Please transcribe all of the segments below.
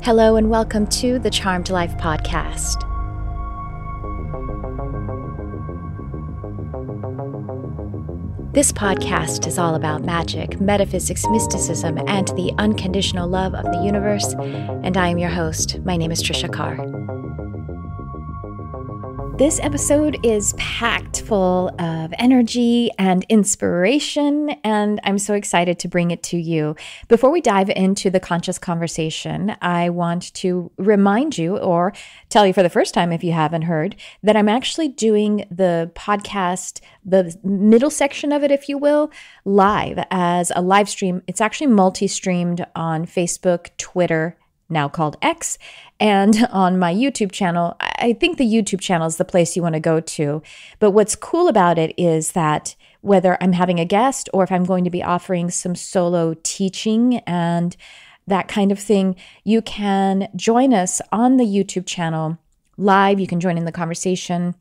Hello and welcome to the Charmed Life podcast. This podcast is all about magic, metaphysics, mysticism, and the unconditional love of the universe, and I am your host. My name is Tricia Carr. This episode is packed full of energy and inspiration, and I'm so excited to bring it to you. Before we dive into the conscious conversation, I want to remind you, or tell you for the first time if you haven't heard, that I'm actually doing the podcast, the middle section of it, if you will, live as a live stream. It's actually multi-streamed on Facebook, Twitter, now called X, and on my YouTube channel. I think the YouTube channel is the place you want to go to. But what's cool about it is that whether I'm having a guest or if I'm going to be offering some solo teaching and that kind of thing, you can join us on the YouTube channel live. You can join in the conversation.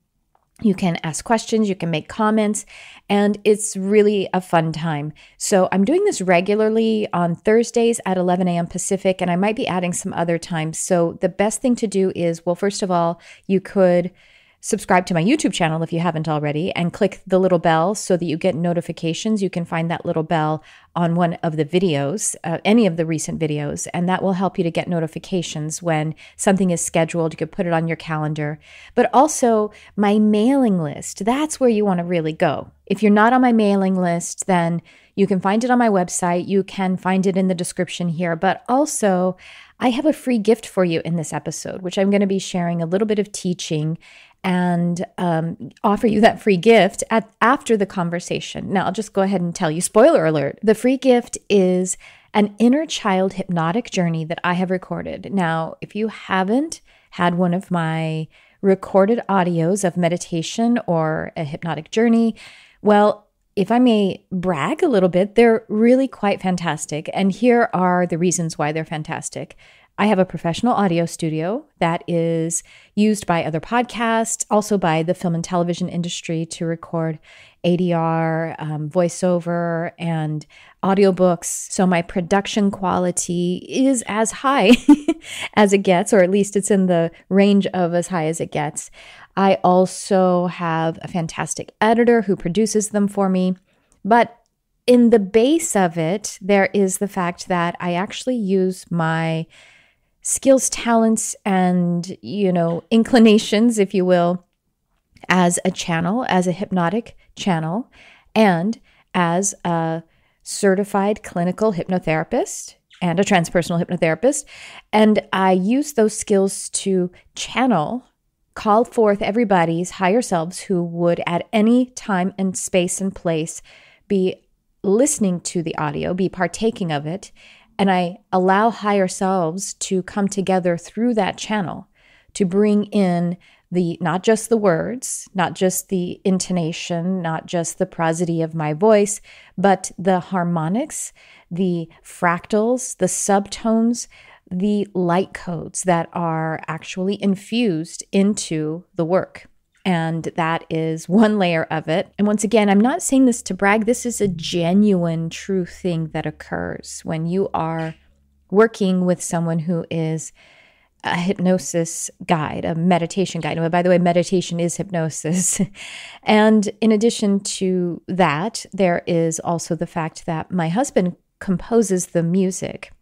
You can ask questions, you can make comments, and it's really a fun time. So I'm doing this regularly on Thursdays at 11 a.m. Pacific, and I might be adding some other times. So the best thing to do is, well, first of all, you could subscribe to my YouTube channel if you haven't already and click the little bell so that you get notifications. You can find that little bell on one of the videos, any of the recent videos, and that will help you to get notifications when something is scheduled. You could put it on your calendar. But also my mailing list, that's where you want to really go. If you're not on my mailing list, then you can find it on my website. You can find it in the description here. But also, I have a free gift for you in this episode, which I'm going to be sharing a little bit of teaching and offer you that free gift after the conversation. Now, I'll just go ahead and tell you, spoiler alert, the free gift is an inner child hypnotic journey that I have recorded. Now, if you haven't had one of my recorded audios of meditation or a hypnotic journey, well, if I may brag a little bit, they're really quite fantastic. And here are the reasons why they're fantastic. I have a professional audio studio that is used by other podcasts, also by the film and television industry to record ADR, voiceover, and audiobooks. So my production quality is as high as it gets, or at least it's in the range of as high as it gets. I also have a fantastic editor who produces them for me. But in the base of it, there is the fact that I actually use my skills, talents, and, inclinations, if you will, as a channel, as a hypnotic channel, and as a certified clinical hypnotherapist and a transpersonal hypnotherapist. And I use those skills to call forth everybody's higher selves who would at any time and space and place be listening to the audio, be partaking of it. And I allow higher selves to come together through that channel to bring in not just the words, not just the intonation, not just the prosody of my voice, but the harmonics, the fractals, the subtones, the light codes that are actually infused into the work. And that is one layer of it. And once again, I'm not saying this to brag. This is a genuine, true thing that occurs when you are working with someone who is a hypnosis guide, a meditation guide. And by the way, meditation is hypnosis. And in addition to that, there is also the fact that my husband composes the music.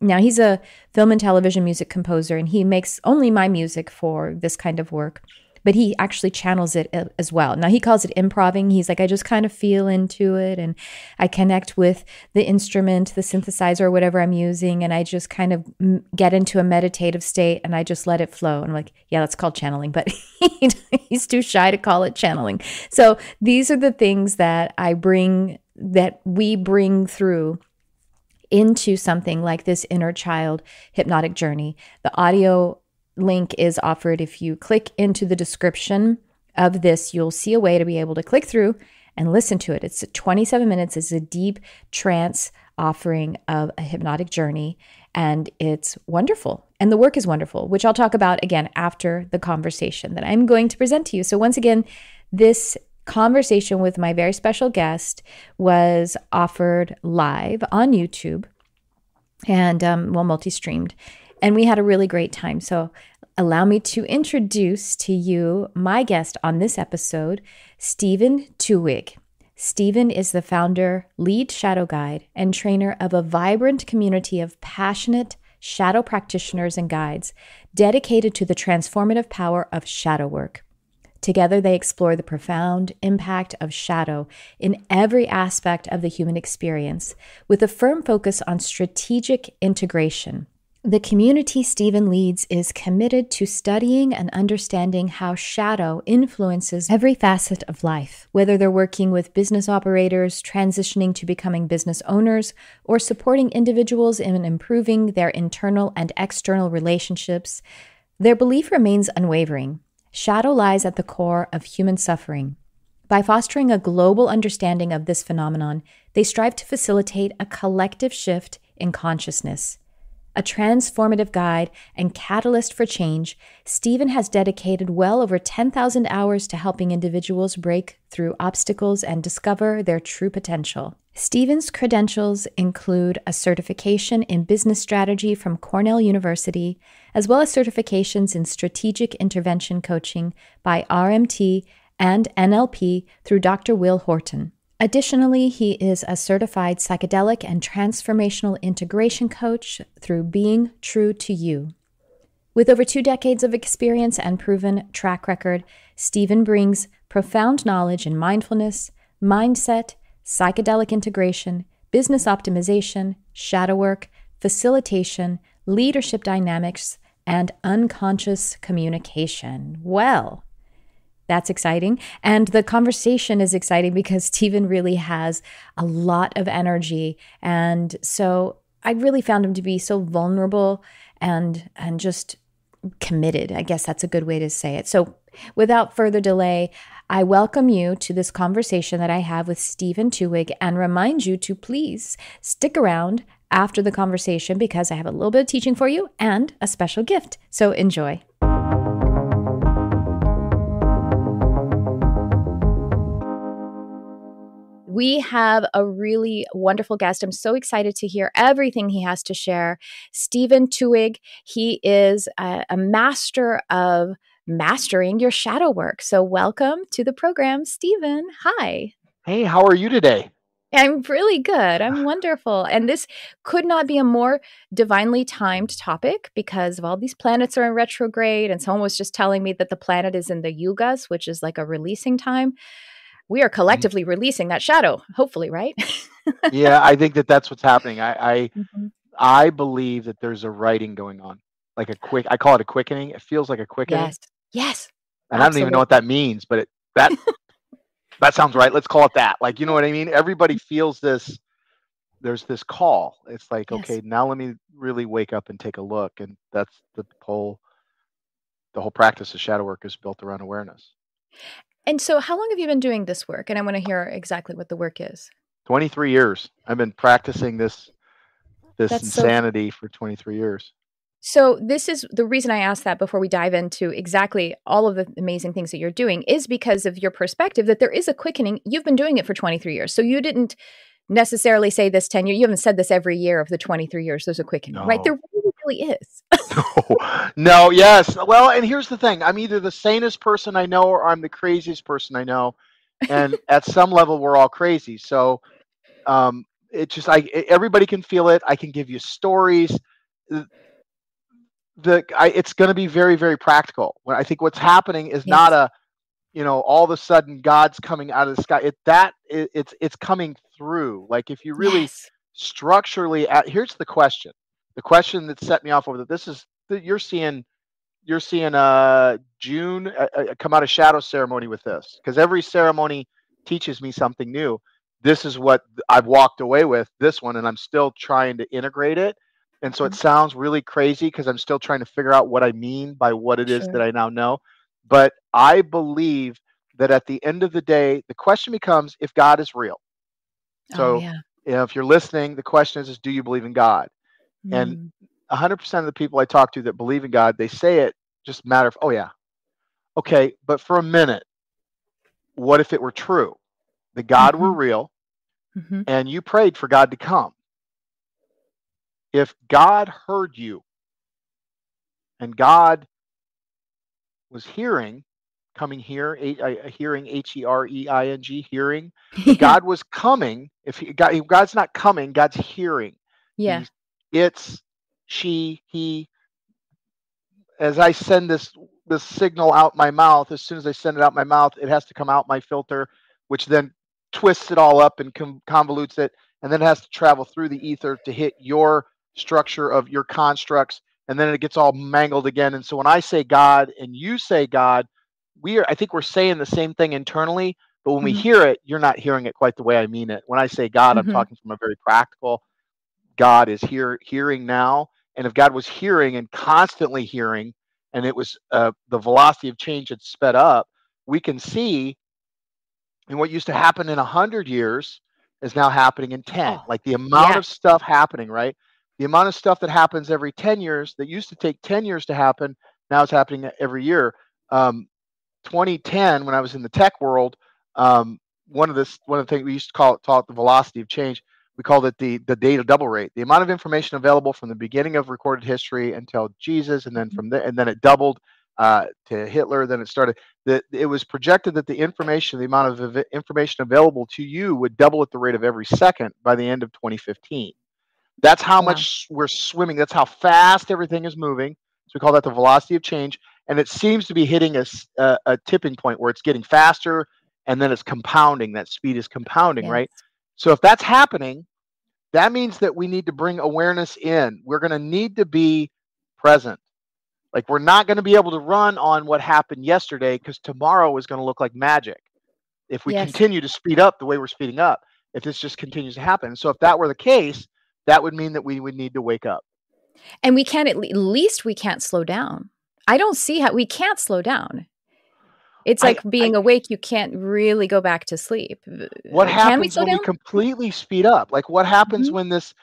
Now, he's a film and television music composer, and he makes only my music for this kind of work. But he actually channels it as well. Now, he calls it improving. He's like, I just kind of feel into it and I connect with the instrument, the synthesizer, or whatever I'm using, and I just kind of get into a meditative state and I just let it flow. And I'm like, yeah, that's called channeling, but he's too shy to call it channeling. So these are the things that we bring through into something like this inner child hypnotic journey. The audio link is offered. If you click into the description of this, you'll see a way to be able to click through and listen to it. It's 27 minutes. It's a deep trance offering of a hypnotic journey, and it's wonderful. And the work is wonderful, which I'll talk about again after the conversation that I'm going to present to you. So once again, this conversation with my very special guest was offered live on YouTube and multi-streamed. and we had a really great time. So allow me to introduce to you my guest on this episode, Steven Twohig. Steven is the founder, lead shadow guide, and trainer of a vibrant community of passionate shadow practitioners and guides dedicated to the transformative power of shadow work. Together, they explore the profound impact of shadow in every aspect of the human experience, with a firm focus on strategic integration. The community Steven leads is committed to studying and understanding how shadow influences every facet of life, whether they're working with business operators, transitioning to becoming business owners, or supporting individuals in improving their internal and external relationships. Their belief remains unwavering. Shadow lies at the core of human suffering. By fostering a global understanding of this phenomenon, they strive to facilitate a collective shift in consciousness. A transformative guide and catalyst for change, Steven has dedicated well over 10,000 hours to helping individuals break through obstacles and discover their true potential. Steven's credentials include a certification in business strategy from Cornell University, as well as certifications in strategic intervention coaching by RMT and NLP through Dr. Will Horton. Additionally, he is a certified psychedelic and transformational integration coach through Being True to You. With over 2 decades of experience and proven track record, Steven brings profound knowledge in mindfulness, mindset, psychedelic integration, business optimization, shadow work, facilitation, leadership dynamics, and unconscious communication. Well, that's exciting. And the conversation is exciting because Steven really has a lot of energy. And so I really found him to be so vulnerable and just committed. I guess that's a good way to say it. So without further delay, I welcome you to this conversation that I have with Steven Twohig and remind you to please stick around after the conversation because I have a little bit of teaching for you and a special gift. So enjoy. We have a really wonderful guest. I'm so excited to hear everything he has to share. Steven Twohig, he is a master of mastering your shadow work. So welcome to the program, Steven. Hi. Hey, how are you today? I'm really good. I'm wonderful. And this could not be a more divinely timed topic because of all these planets are in retrograde. And someone was just telling me that the planet is in the yugas, which is like a releasing time. We are collectively releasing that shadow, hopefully, right? Yeah, I think that's what's happening. Mhm. I believe that there's a writing going on, like I call it a quickening. It feels like a quickening, Yes, and I don't even know what absolutely. that means, but that sounds right. Let's call it that. Like, you know what I mean? Everybody feels this. There's this call. It's like, Yes. okay, now let me really wake up and take a look, and that's the whole practice of shadow work is built around awareness. And so how long have you been doing this work? And I want to hear exactly what the work is. 23 years. I've been practicing this That's so insanity for 23 years. So this is the reason I asked that before we dive into exactly all of the amazing things that you're doing is because of your perspective that there is a quickening. You've been doing it for 23 years. So you didn't necessarily say this 10 years. You haven't said this every year of the 23 years. There's a quickening, right? There really is. No, yes. Well, and here's the thing. I'm either the sanest person I know or I'm the craziest person I know. And at some level, we're all crazy. So everybody can feel it. I can give you stories. It's going to be very, very practical. I think what's happening is Yes. not all of a sudden God's coming out of the sky. It's coming through. Like if you really Yes. structurally, here's the question. The question that set me off over that you're seeing June come out of shadow ceremony with this because every ceremony teaches me something new. This is what I've walked away with this one, and I'm still trying to integrate it. And so it sounds really crazy because I'm still trying to figure out what I mean by what it is that I now know. But I believe that at the end of the day, the question becomes if God is real. So if you're listening, the question is do you believe in God? And 100% of the people I talk to that believe in God, they say it just a matter of, oh yeah. Okay, but for a minute, what if it were true? The God were real and you prayed for God to come. If God heard you And God was hearing, coming here, hearing, H-E-R-E-I-N-G, hearing. If Yeah. God was coming, if God's not coming, God's hearing. Yeah. It's, she, he. As I send this signal out my mouth, as soon as I send it out my mouth, it has to come out my filter, which then twists it all up and convolutes it, and then it has to travel through the ether to hit your structure of your constructs, and then it gets all mangled again. And so when I say God and you say God, I think we're saying the same thing internally, but when we Mhm. hear it, you're not hearing it quite the way I mean it. When I say God, I'm Mhm. talking from a very practical. God is hearing now. And if God was hearing and constantly hearing, and it was the velocity of change had sped up, we can see, and what used to happen in 100 years is now happening in 10. Oh, Like the amount yeah. of stuff happening, right? The amount of stuff that happens every 10 years that used to take 10 years to happen, now it's happening every year. 2010, when I was in the tech world, one of the things we used to call it the velocity of change. We called it the data double rate, the amount of information available from the beginning of recorded history until Jesus, and then from there, and then it doubled to Hitler. Then it started. It was projected that the amount of information available to you would double at the rate of every second by the end of 2015. That's how Wow. much we're swimming. That's how fast everything is moving. So we call that the velocity of change. And it seems to be hitting a tipping point where it's getting faster, and then it's compounding. That speed is compounding, Yes. right? So if that's happening, that means that we need to bring awareness in. We're going to need to be present. Like, we're not going to be able to run on what happened yesterday, because tomorrow is going to look like magic if we Yes. continue to speed up the way we're speeding up, if this just continues to happen. So if that were the case, that would mean that we would need to wake up. And we can't, at least we can't slow down. I don't see how we can't slow down. It's like being awake. You can't really go back to sleep. What Can we happens slow when we down? completely speed up? Like, what happens Mhm. when this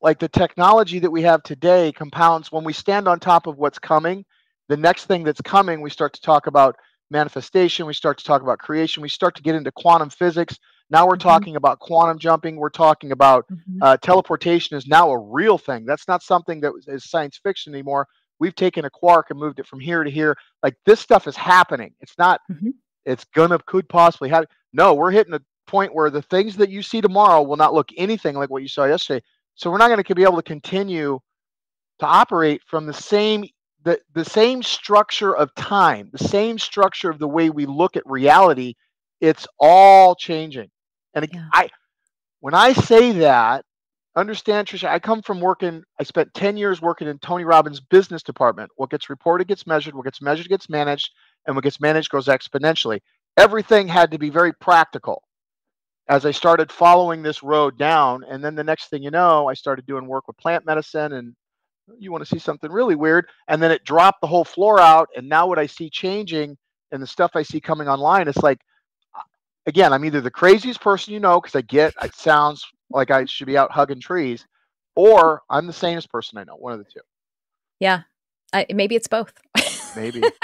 like the technology that we have today compounds? When we stand on top of what's coming, the next thing that's coming, we start to talk about manifestation, we start to talk about creation, we start to get into quantum physics. Now we're Mhm. talking about quantum jumping, we're talking about Mhm. teleportation is now a real thing. That's not something that is science fiction anymore. We've taken a quark and moved it from here to here. Like, this stuff is happening. It's not, Mhm. it's could possibly happen. No, we're hitting a point where the things that you see tomorrow will not look anything like what you saw yesterday. So we're not going to be able to continue to operate from the same structure of time, the same structure of the way we look at reality. It's all changing. And Yeah. when I say that, understand, Tricia, I spent 10 years working in Tony Robbins' business department. What gets reported gets measured, what gets measured gets managed, and what gets managed goes exponentially. Everything had to be very practical as I started following this road down. And then the next thing you know, I started doing work with plant medicine, and you want to see something really weird. And then it dropped the whole floor out. And now what I see changing and the stuff I see coming online, it's like, again, I'm either the craziest person because it sounds like I should be out hugging trees, or I'm the sanest person I know, one of the two. Yeah. Maybe it's both. Maybe. It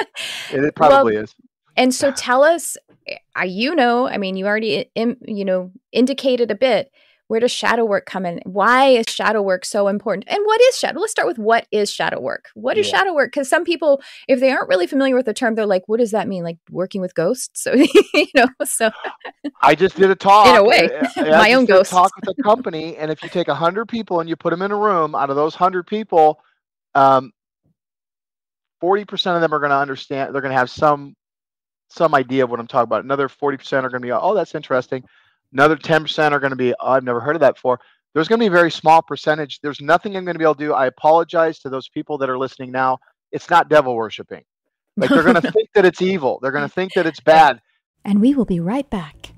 Well, probably is. and so tell us, you already, indicated a bit, where does shadow work come in? Why is shadow work so important? And what is shadow? Let's start with what is shadow work? What is shadow work? Because some people, if they aren't really familiar with the term, they're like, what does that mean? Like working with ghosts? So, so I just did a talk. in a way, my own did a ghosts. talk with a company, and if you take 100 people and you put them in a room, out of those 100 people, 40% of them are going to understand. They're going to have some idea of what I'm talking about. Another 40% are going to be, oh, that's interesting. Another 10% are going to be, oh, I've never heard of that before. There's going to be a very small percentage. There's nothing I'm going to be able to do. I apologize to those people that are listening now. It's not devil worshiping. Like, they're going to think that it's evil. They're going to think that it's bad. And we will be right back.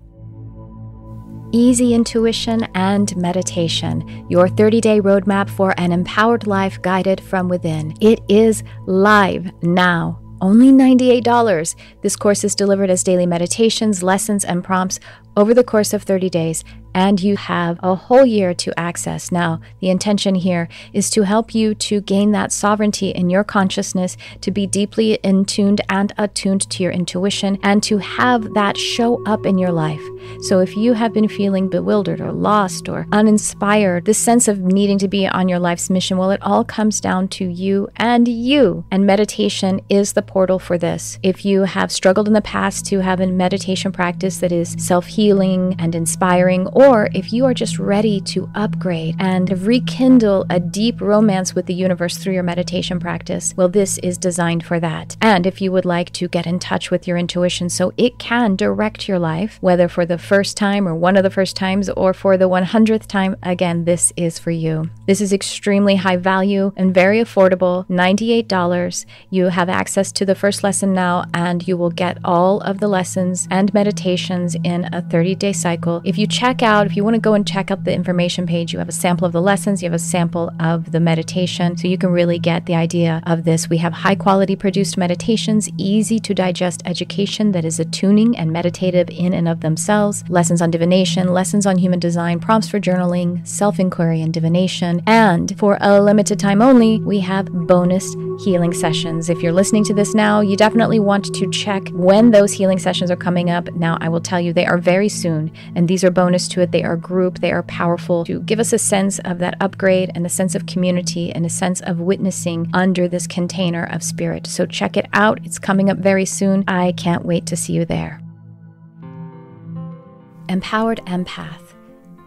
Easy intuition and meditation, your 30-day roadmap for an empowered life guided from within. It is live now. Only $98. This course is delivered as daily meditations, lessons, and prompts over the course of 30 days, and you have a whole year to access. Now, the intention here is to help you to gain that sovereignty in your consciousness, to be deeply in tuned and attuned to your intuition, and to have that show up in your life. So if you have been feeling bewildered or lost or uninspired, this sense of needing to be on your life's mission, well, it all comes down to you. And meditation is the portal for this. If you have struggled in the past to have a meditation practice that is self-healing and inspiring, or if you are just ready to upgrade and rekindle a deep romance with the universe through your meditation practice, well, this is designed for that. And if you would like to get in touch with your intuition so it can direct your life, whether for the first time or one of the first times or for the 100th time, again, this is for you. This is extremely high value and very affordable, $98. You have access to the first lesson now, and you will get all of the lessons and meditations in a 30-day cycle. If you want to go and check out the information page, you have a sample of the lessons, you have a sample of the meditation, so you can really get the idea of this. We have high quality produced meditations, easy to digest education that is attuning and meditative in and of themselves, lessons on divination, lessons on human design, prompts for journaling, self-inquiry and divination, and for a limited time only, we have bonus healing sessions. If you're listening to this now, you definitely want to check when those healing sessions are coming up. Now, I will tell you, they are very soon, and these are bonus to it. They are group, they are powerful to give us a sense of that upgrade and a sense of community and a sense of witnessing under this container of spirit. So check it out. It's coming up very soon. I can't wait to see you there. Empowered Empath.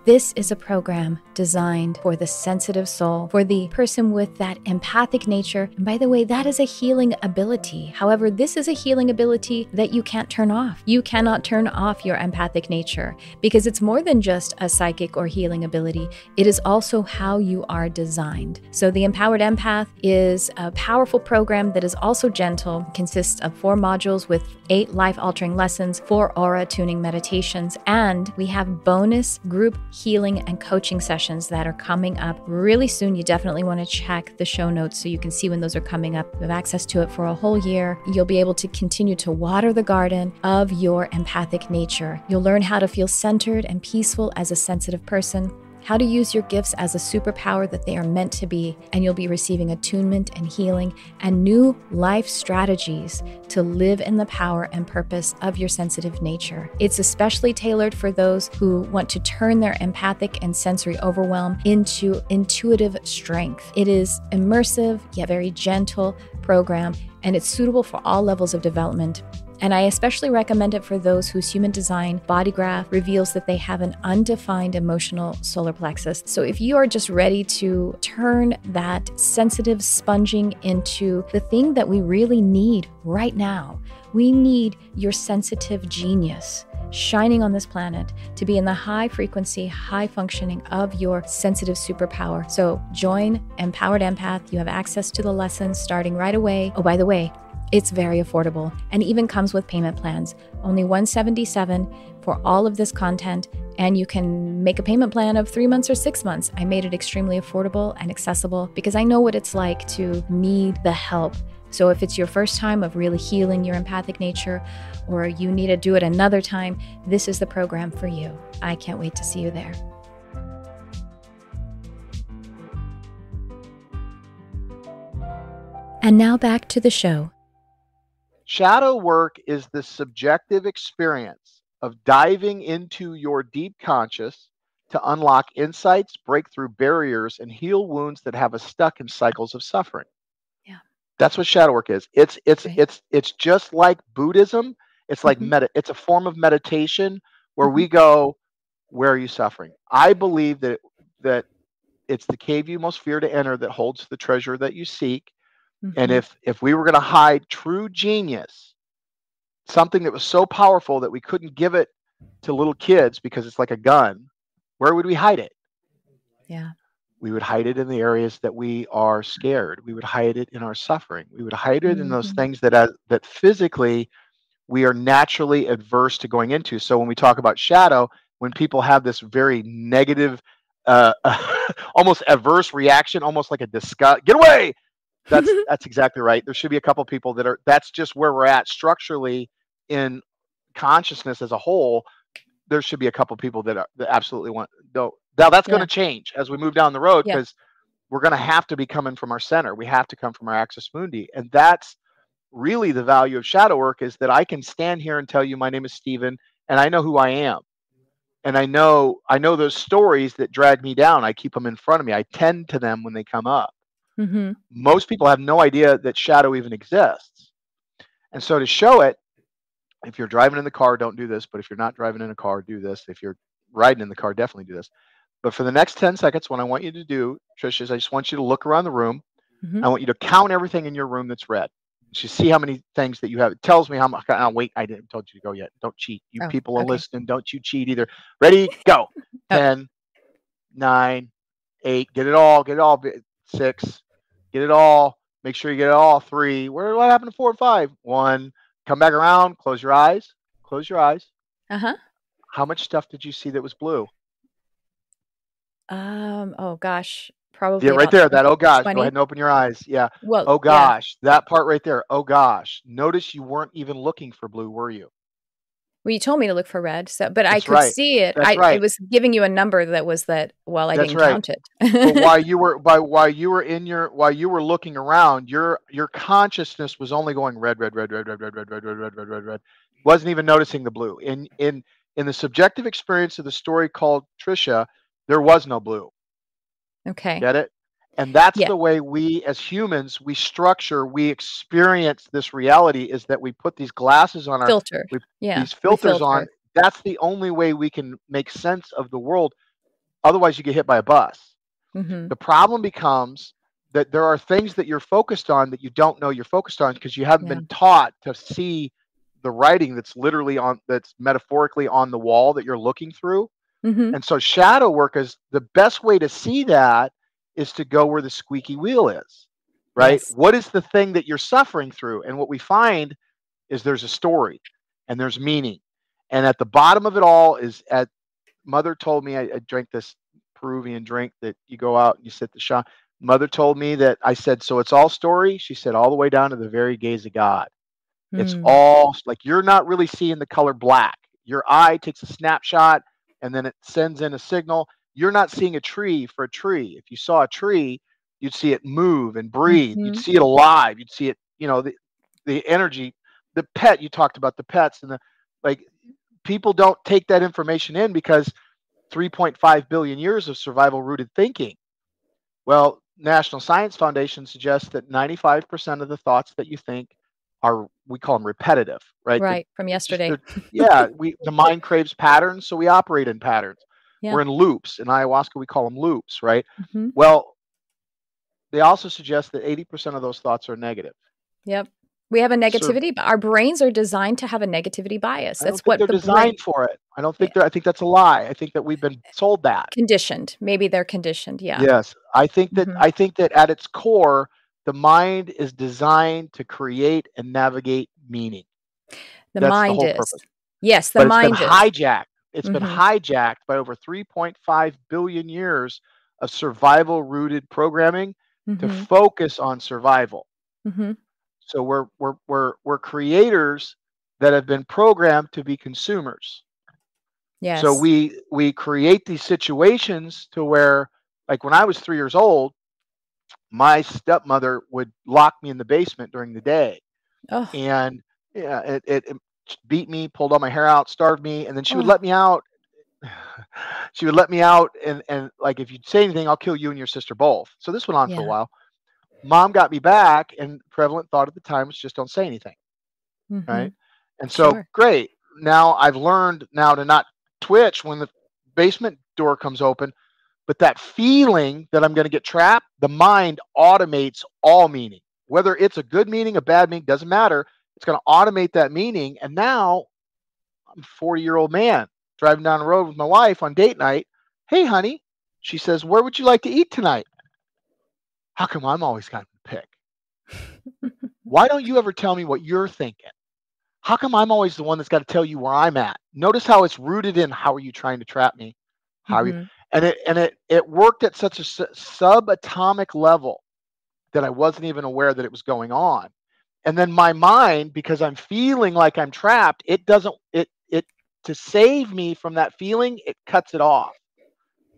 This is a program designed for the sensitive soul, for the person with that empathic nature. And by the way, that is a healing ability. However, this is a healing ability that you can't turn off. You cannot turn off your empathic nature because it's more than just a psychic or healing ability. It is also how you are designed. So the Empowered Empath is a powerful program that is also gentle, consists of 4 modules with 8 life-altering lessons, 4 aura tuning meditations, and we have bonus group healing and coaching sessions that are coming up really soon. You definitely want to check the show notes so you can see when those are coming up. You have access to it for a whole year. You'll be able to continue to water the garden of your empathic nature. You'll learn how to feel centered and peaceful as a sensitive person, how to use your gifts as a superpower that they are meant to be, and you'll be receiving attunement and healing and new life strategies to live in the power and purpose of your sensitive nature. It's especially tailored for those who want to turn their empathic and sensory overwhelm into intuitive strength. It is immersive yet very gentle program, and it's suitable for all levels of development. And I especially recommend it for those whose human design body graph reveals that they have an undefined emotional solar plexus. So if you are just ready to turn that sensitive sponging into the thing that we really need right now, we need your sensitive genius shining on this planet to be in the high frequency, high functioning of your sensitive superpower. So join Empowered Empath. You have access to the lessons starting right away. Oh, by the way, it's very affordable and even comes with payment plans. Only $177 for all of this content, and you can make a payment plan of 3 months or 6 months. I made it extremely affordable and accessible because I know what it's like to need the help. So if it's your first time of really healing your empathic nature, or you need to do it another time, this is the program for you. I can't wait to see you there. And now back to the show. Shadow work is the subjective experience of diving into your deep conscious to unlock insights, break through barriers, and heal wounds that have us stuck in cycles of suffering. Yeah. That's what shadow work is. It's just like Buddhism. It's like it's a form of meditation where we go, where are you suffering? I believe that it's the cave you most fear to enter that holds the treasure that you seek. And if we were going to hide true genius, something that was so powerful that we couldn't give it to little kids because it's like a gun, where would we hide it? Yeah. We would hide it in the areas that we are scared. We would hide it in our suffering. We would hide it in those things that physically we are naturally adverse to going into. So when we talk about shadow, when people have this very negative, almost adverse reaction, almost like a disgust, get away. That's exactly right. There should be a couple people that's just where we're at structurally in consciousness as a whole. there should be a couple people that absolutely want. No, now that's going to change as we move down the road, because we're going to have to be coming from our center. We have to come from our axis mundi, and that's really the value of shadow work, is that I can stand here and tell you my name is Steven, and I know who I am, and I know those stories that drag me down. I keep them in front of me. I tend to them when they come up. Most people have no idea that shadow even exists, and so to show it. If you're driving in the car, don't do this. But if you're not driving in a car, do this. If you're riding in the car, definitely do this. But for the next 10 seconds, what I want you to do, Tricia, is I just want you to look around the room. I want you to count everything in your room that's red. Just see how many things that you have. It tells me how much. Oh, wait, I didn't told you to go yet. Don't cheat. You people are listening. Don't you cheat either. Ready? Go. 10, 9, 8. Get it all. Get it all. 6. Get it all. Make sure you get it all. 3. What happened to 4 and 5? 1. Come back around. Close your eyes. Close your eyes. How much stuff did you see that was blue? Oh gosh, probably. Yeah, right there. That oh gosh. 20. Go ahead and open your eyes. Yeah. Well, oh gosh, that part right there. Oh gosh. Notice you weren't even looking for blue, were you? Well, you told me to look for red, so but That's I could right. see it. That's right. It was giving you a number that was that. Well, I That's didn't right. count it. But while you were looking around, your consciousness was only going red, red, red, red, red, red, red, red, red, red, red, red, red. Wasn't even noticing the blue. In the subjective experience of the story called Tricia, there was no blue. Okay. Get it? And that's the way we as humans, we experience this reality, is that we put these glasses on filter. These filters on. That's the only way we can make sense of the world. Otherwise, you get hit by a bus. The problem becomes that there are things that you're focused on that you don't know you're focused on, because you haven't been taught to see the writing that's literally that's metaphorically on the wall that you're looking through. And so shadow work is the best way to see that, is to go where the squeaky wheel is, right? Yes. What is the thing that you're suffering through? And what we find is there's a story and there's meaning. And at the bottom of it all is, Mother told me, I drank this Peruvian drink that you go out and you sit the shot. Mother told me that, I said, so it's all story? She said, all the way down to the very gaze of God. It's all like, you're not really seeing the color black. Your eye takes a snapshot and then it sends in a signal. You're not seeing a tree for a tree. If you saw a tree, you'd see it move and breathe. You'd see it alive. You'd see it, the energy, the pet, you talked about the pets, and people don't take that information in, because 3.5 billion years of survival rooted thinking. Well, National Science Foundation suggests that 95% of the thoughts that you think are, we call them repetitive, right? Right, from yesterday. The mind craves patterns, so we operate in patterns. Yeah. We're in loops. In ayahuasca, we call them loops, right? Well, they also suggest that 80% of those thoughts are negative. Yep. We have a negativity, but our brains are designed to have a negativity bias. That's what they're designed for it. I don't think I think that's a lie. I think that we've been sold that. Conditioned. Maybe they're conditioned. Yeah. Yes. I think that at its core, the mind is designed to create and navigate meaning. That's mind the whole purpose. Yes, the mind is hijacked. It's been hijacked by over 3.5 billion years of survival-rooted programming to focus on survival. So we're creators that have been programmed to be consumers. Yes. So we create these situations to where, like when I was 3 years old, my stepmother would lock me in the basement during the day, and it beat me, pulled all my hair out, starved me, and then she would let me out. She would let me out, and like, if you'd say anything, I'll kill you and your sister both. So this went on for a while. Mom got me back, and prevalent thought at the time was just don't say anything, right? And so great. Now I've learned now to not twitch when the basement door comes open, but that feeling that I'm going to get trapped, the mind automates all meaning, whether it's a good meaning, a bad meaning, doesn't matter. It's going to automate that meaning. And now I'm a 40-year-old man driving down the road with my wife on date night. Hey, honey, she says, where would you like to eat tonight? How come I'm always got to pick? Why don't you ever tell me what you're thinking? How come I'm always the one that's got to tell you where I'm at? Notice how it's rooted in, how are you trying to trap me? How are you? And it worked at such a subatomic level that I wasn't even aware that it was going on. And then my mind, because I'm feeling like I'm trapped, it to save me from that feeling, it cuts it off.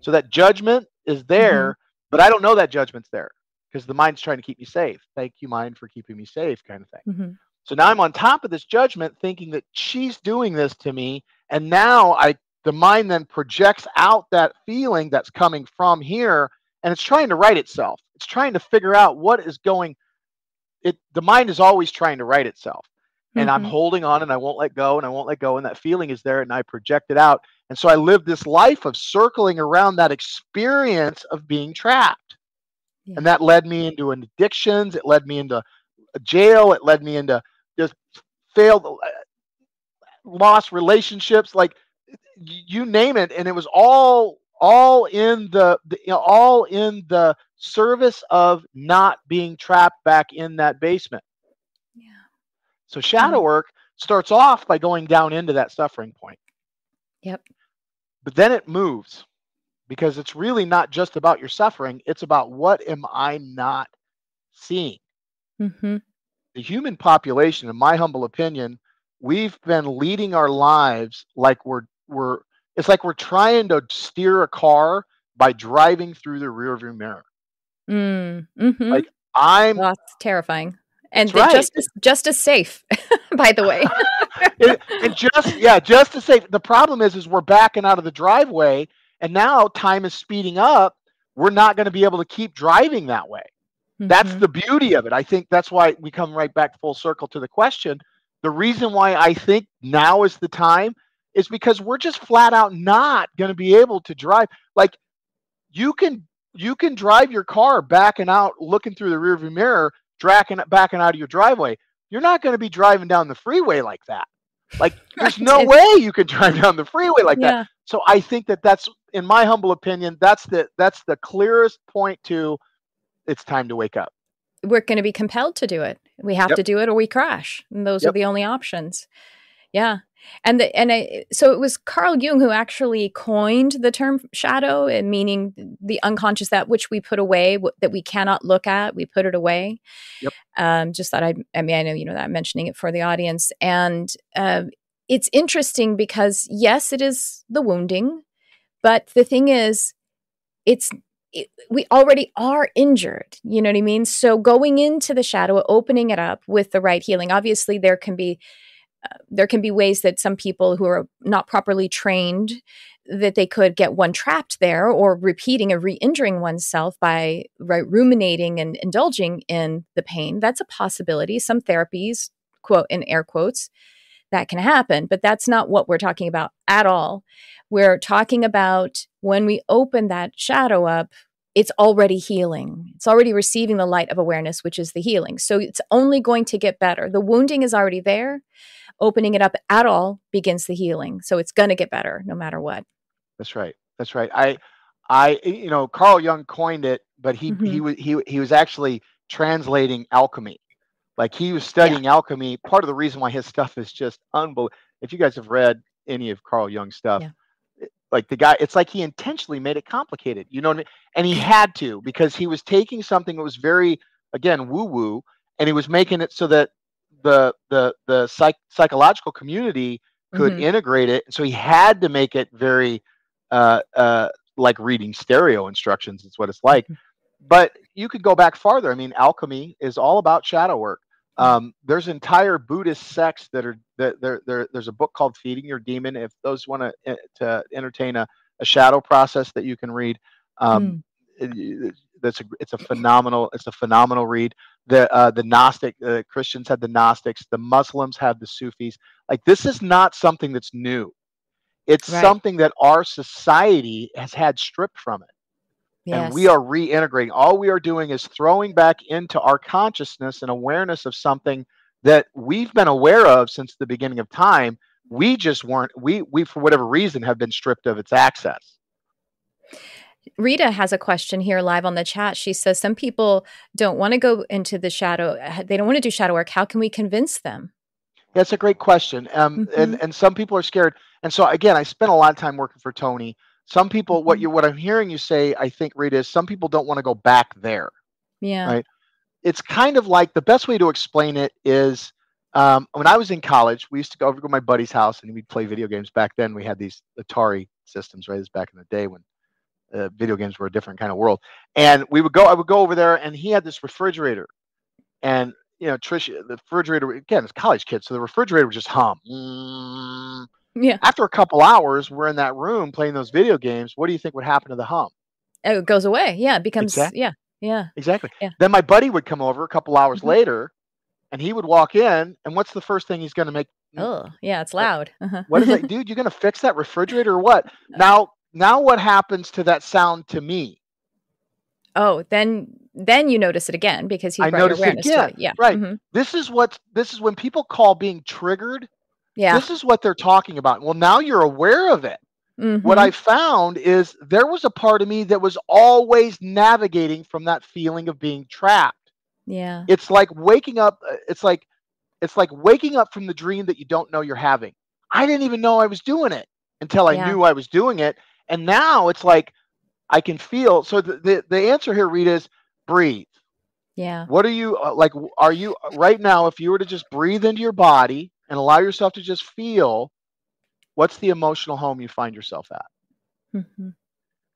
So that judgment is there, but I don't know that judgment's there because the mind's trying to keep me safe. Thank you, mind, for keeping me safe, kind of thing. So now I'm on top of this judgment thinking that she's doing this to me. And now the mind then projects out that feeling that's coming from here, and it's trying to right itself. It's trying to figure out what is going. The mind is always trying to right itself. And I'm holding on and I won't let go and I won't let go. And that feeling is there and I project it out. And so I live this life of circling around that experience of being trapped. Yeah. And that led me into addictions. It led me into jail. It led me into just failed, lost relationships, like you name it. And it was all in all in the service of not being trapped back in that basement. Yeah. So shadow work starts off by going down into that suffering point. Yep. But then it moves, because it's really not just about your suffering. It's about, what am I not seeing? The human population, in my humble opinion, we've been leading our lives like it's like we're trying to steer a car by driving through the rearview mirror. Like that's terrifying. And just as safe, by the way. just as safe. The problem is we're backing out of the driveway, and now time is speeding up. We're not going to be able to keep driving that way. That's the beauty of it. I think that's why we come right back full circle to the question. The reason why I think now is the time is because we're just flat out not going to be able to drive. Like, you can drive your car backing out, looking through the rearview mirror, backing out of your driveway. You're not going to be driving down the freeway like that. Like, there's no way you can drive down the freeway like that. So I think that's, in my humble opinion, that's the clearest point to, it's time to wake up. We're going to be compelled to do it. We have to do it or we crash. And those are the only options. Yeah. So it was Carl Jung who actually coined the term shadow, meaning the unconscious, that which we put away, that we cannot look at, we put it away. Just thought I know, that I'm mentioning it for the audience. And it's interesting because, yes, it is the wounding, but the thing is, we already are injured. You know what I mean? So going into the shadow, opening it up with the right healing, obviously there can be ways that some people who are not properly trained, that they could get one trapped there, or repeating and re-injuring oneself by ruminating and indulging in the pain. That's a possibility. Some therapies, quote in air quotes, that can happen, but that's not what we're talking about at all. We're talking about when we open that shadow up, it's already healing. It's already receiving the light of awareness, which is the healing. So it's only going to get better. The wounding is already there. Opening it up at all begins the healing. So it's going to get better no matter what. That's right. That's right. Carl Jung coined it, but he was actually translating alchemy. Like, he was studying alchemy. Part of the reason why his stuff is just unbelievable. If you guys have read any of Carl Jung's stuff, like, the guy, it's like he intentionally made it complicated. You know what I mean? And he had to, because he was taking something that was very, again, woo-woo, and he was making it so that the psychological community could integrate it. So he had to make it very like reading stereo instructions. It's what it's like. But you could go back farther. I mean, alchemy is all about shadow work. There's entire Buddhist sects there's a book called Feeding Your Demon. If those want to entertain a shadow process that you can read, it's a phenomenal read. The Gnostic Christians had the Gnostics, the Muslims had the Sufis. Like, this is not something that's new. It's something that our society has had stripped from it. Yes. And we are reintegrating. All we are doing is throwing back into our consciousness and awareness of something that we've been aware of since the beginning of time. We just weren't, we for whatever reason have been stripped of its access. Rita has a question here live on the chat. She says, some people don't want to go into the shadow. They don't want to do shadow work. How can we convince them? That's a great question. And some people are scared. And so, again, I spent a lot of time working for Tony. Some people, what I'm hearing you say, I think, Rita, is some people don't want to go back there. Yeah. Right. It's kind of like, the best way to explain it is, When I was in college, we used to go over to my buddy's house and we'd play video games. Back then, we had these Atari systems, right? This back in the day when video games were a different kind of world. And I would go over there, and he had this refrigerator. And Tricia, the refrigerator, again, it's college kids, so the refrigerator would just hum. Yeah. After a couple hours, we're in that room playing those video games. What do you think would happen to the hum? It goes away. Yeah, it becomes yeah. Exactly. Yeah. Then my buddy would come over a couple hours later, and he would walk in, and what's the first thing he's going to make? Oh, yeah, it's loud. What is it, dude? You're going to fix that refrigerator or what? Now what happens to that sound to me? Oh, then you notice it again because he brought your awareness to it. Yeah. Right. This is when people call being triggered. Yeah. This is what they're talking about. Well, now you're aware of it. What I found is there was a part of me that was always navigating from that feeling of being trapped. Yeah. It's like waking up. It's like waking up from the dream that you don't know you're having. I didn't even know I was doing it until I knew I was doing it. And now it's like I can feel. So the answer here, Rita, is breathe. Yeah. What are you like? Are you right now, if you were to just breathe into your body and allow yourself to just feel, what's the emotional home you find yourself at?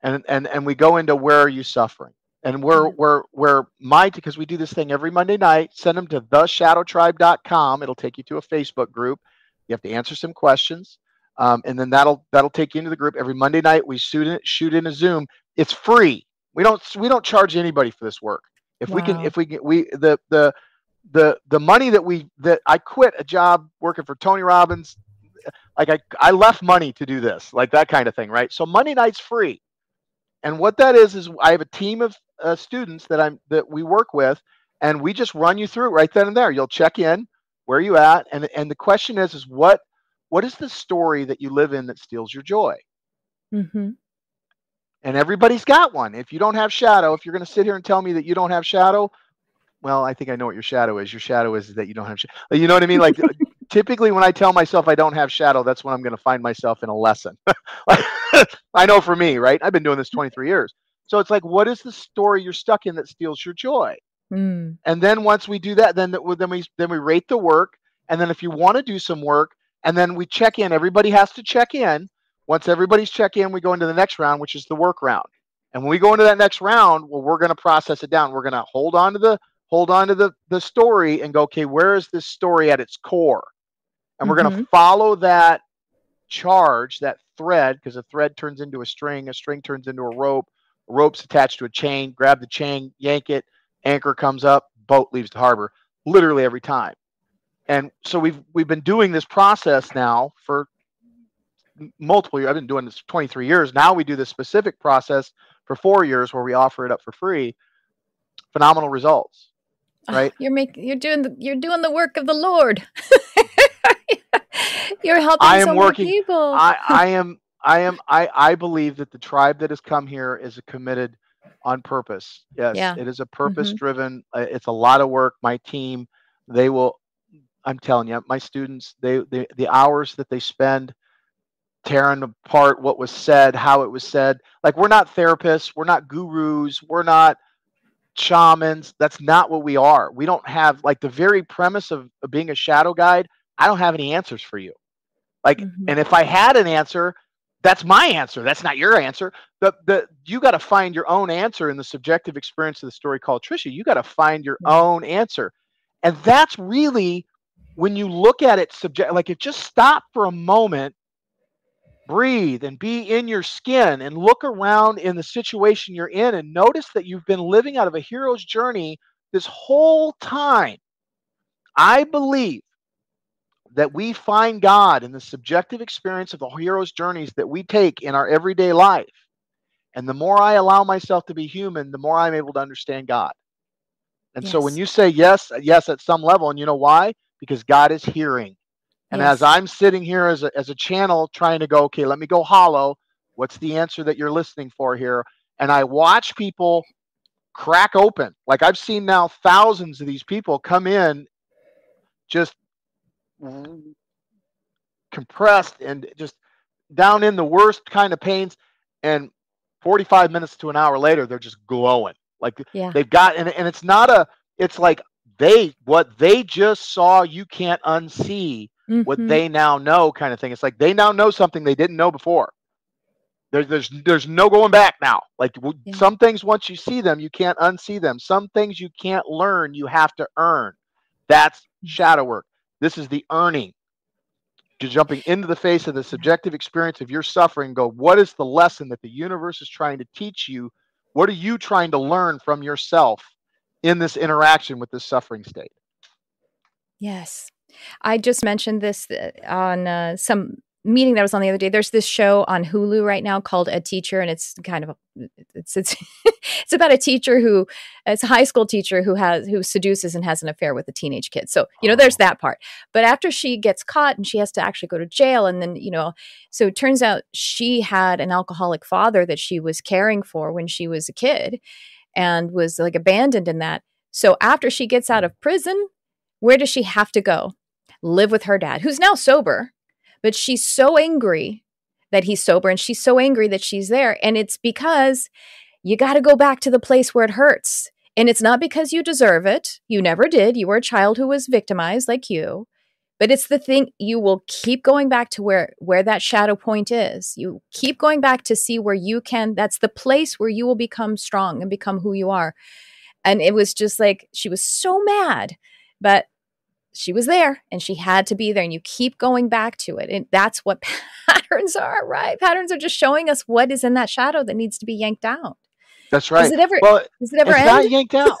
And we go into, where are you suffering? And because we do this thing every Monday night, send them to theshadowtribe.com. It'll take you to a Facebook group. You have to answer some questions. And then that'll take you into the group. Every Monday night we shoot in a Zoom. It's free. We don't charge anybody for this work. The money that I quit a job working for Tony Robbins, like I left money to do this, like that kind of thing, right? So Monday night's free. And what that is I have a team of students that we work with, and we just run you through it right then and there. You'll check in, where are you at, and the question is what is the story that you live in that steals your joy? And everybody's got one. If you don't have shadow, if you're going to sit here and tell me that you don't have shadow, well, I think I know what your shadow is. Your shadow is that you don't have shadow. You know what I mean? Like typically when I tell myself I don't have shadow, that's when I'm going to find myself in a lesson. I know for me, right? I've been doing this 23 years. So it's like, what is the story you're stuck in that steals your joy? And then once we do that, then we rate the work. And then if you want to do some work, and then we check in, everybody has to check in. Once everybody's checked in, we go into the next round, which is the work round. And when we go into that next round, well, we're going to process it down. We're going to hold on to the story and go, okay, where is this story at its core? And we're going to follow that charge, that thread, because a thread turns into a string turns into a rope's attached to a chain. Grab the chain, yank it, anchor comes up, boat leaves the harbor, literally every time. And so we've been doing this process now for multiple years. I've been doing this 23 years. Now we do this specific process for 4 years where we offer it up for free. Phenomenal results, right? You're doing the work of the Lord. You're helping many people. I believe that the tribe that has come here is committed on purpose. Yes, it is a purpose-driven. It's a lot of work. My team, I'm telling you, my students, the hours that they spend tearing apart what was said, how it was said. Like, we're not therapists, we're not gurus, we're not shamans. That's not what we are. We don't have, like, the very premise of being a shadow guide. I don't have any answers for you. Like, and if I had an answer, that's my answer. That's not your answer. You got to find your own answer in the subjective experience of the story called Tricia. You got to find your own answer. And that's really, when you look at it like, if just stop for a moment, breathe and be in your skin and look around in the situation you're in and notice that you've been living out of a hero's journey this whole time. I believe that we find God in the subjective experience of the hero's journeys that we take in our everyday life. And the more I allow myself to be human, the more I'm able to understand God. And so when you say yes at some level, and you know why? Because God is hearing. And as I'm sitting here as a channel trying to go, okay, let me go hollow. What's the answer that you're listening for here? And I watch people crack open. Like, I've seen now thousands of these people come in just compressed and just down in the worst kind of pains. And 45 minutes to an hour later, they're just glowing. Like they've got, and it's not it's like what they just saw, you can't unsee what they now know, kind of thing. It's like they now know something they didn't know before. There's no going back now. Like some things, once you see them, you can't unsee them. Some things you can't learn, you have to earn. That's shadow work. This is the earning. You're jumping into the face of the subjective experience of your suffering. Go, what is the lesson that the universe is trying to teach you? What are you trying to learn from yourself in this interaction with this suffering state? Yes. I just mentioned this on some meeting that was on the other day. There's this show on Hulu right now called A Teacher, and it's kind of it's it's about a teacher who, it's a high school teacher who seduces and has an affair with a teenage kid. So, there's that part. But after she gets caught and she has to actually go to jail, and then, so it turns out she had an alcoholic father that she was caring for when she was a kid and was like abandoned in that. So after she gets out of prison, where does she have to go? Live with her dad, who's now sober. But she's so angry that he's sober, and she's so angry that she's there. And it's because you got to go back to the place where it hurts. And it's not because you deserve it. You never did. You were a child who was victimized like you. But it's the thing, you will keep going back to where that shadow point is. You keep going back to see where you can. That's the place where you will become strong and become who you are. And it was just like, she was so mad, but she was there and she had to be there, and you keep going back to it. And that's what patterns are, right? Patterns are just showing us what is in that shadow that needs to be yanked out. That's right. Does it ever end? Not yanked out.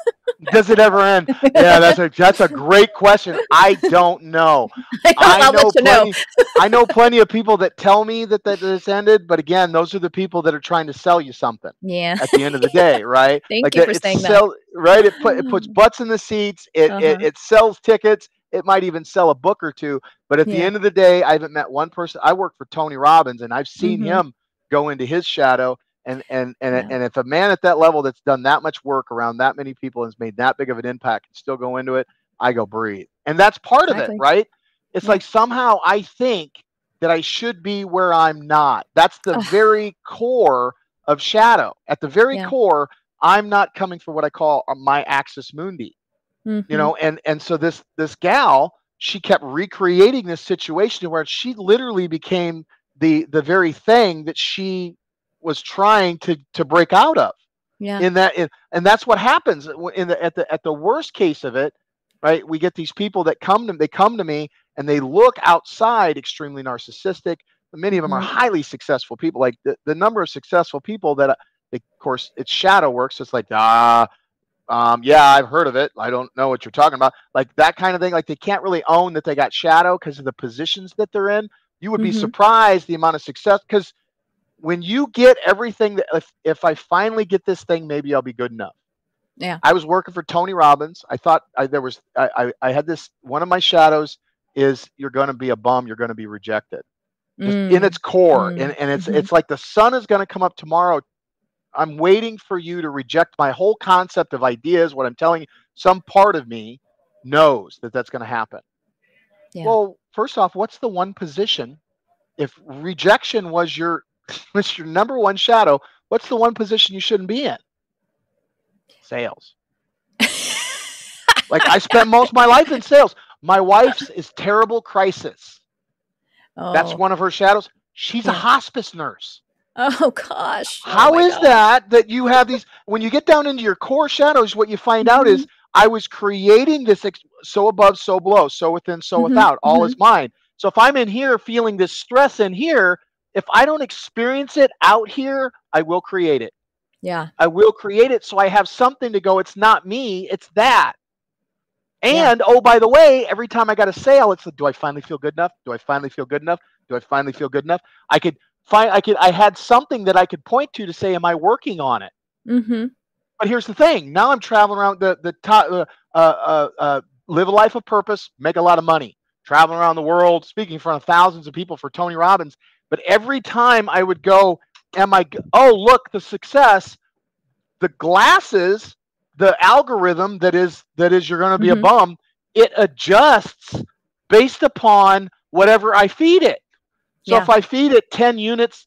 Does it ever end? Yeah, that's a great question. I don't know. I'll let you know. I know plenty of people that tell me that it's ended, but again, those are the people that are trying to sell you something. Yeah. At the end of the day, right? Thank you for saying that. Right? It puts butts in the seats. It sells tickets. It might even sell a book or two. But at the end of the day, I haven't met one person. I work for Tony Robbins, and I've seen him go into his shadow. And if a man at that level that's done that much work around that many people and has made that big of an impact can still go into it, I go breathe. And that's part of it, right? It's like somehow I think that I should be where I'm not. That's the very core of shadow. At the very core, I'm not coming for what I call my axis mundi. And so this gal, she kept recreating this situation where she literally became the very thing that she was trying to break out of. And that's what happens at the worst case of it, right? We get these people that come to me and they look outside extremely narcissistic. Many of them are highly successful people. Like the number of successful people that, of course, it's shadow work. So it's like, yeah, I've heard of it. I don't know what you're talking about. Like that kind of thing. Like they can't really own that they got shadow because of the positions that they're in. You would be surprised the amount of success, because when you get everything that if I finally get this thing, maybe I'll be good enough. Yeah. I was working for Tony Robbins. I thought I had this, one of my shadows is you're going to be a bum. You're going to be rejected in its core. And it's like the sun is going to come up tomorrow. I'm waiting for you to reject my whole concept of ideas. What I'm telling you, some part of me knows that that's going to happen. Yeah. Well, first off, what's the one position? If rejection was your number one shadow, what's the one position you shouldn't be in? Sales. Like I spent most of my life in sales. My wife's is terrible crisis. That's one of her shadows. She's a hospice nurse. Oh gosh. How is that you have these, when you get down into your core shadows, what you find out is I was creating this so above, so below, so within, so without, all is mine. So if I'm in here feeling this stress in here, if I don't experience it out here, I will create it. Yeah. I will create it. So I have something to go, it's not me, it's that. And, oh, by the way, every time I got a sale, it's like, do I finally feel good enough? Do I finally feel good enough? Do I finally feel good enough? I had something that I could point to say, am I working on it? But here's the thing. Now I'm traveling around live a life of purpose, make a lot of money, traveling around the world, speaking in front of thousands of people for Tony Robbins. But every time I would go, look, the success, the glasses, the algorithm that is you're going to be a bum, it adjusts based upon whatever I feed it. So if I feed it 10 units,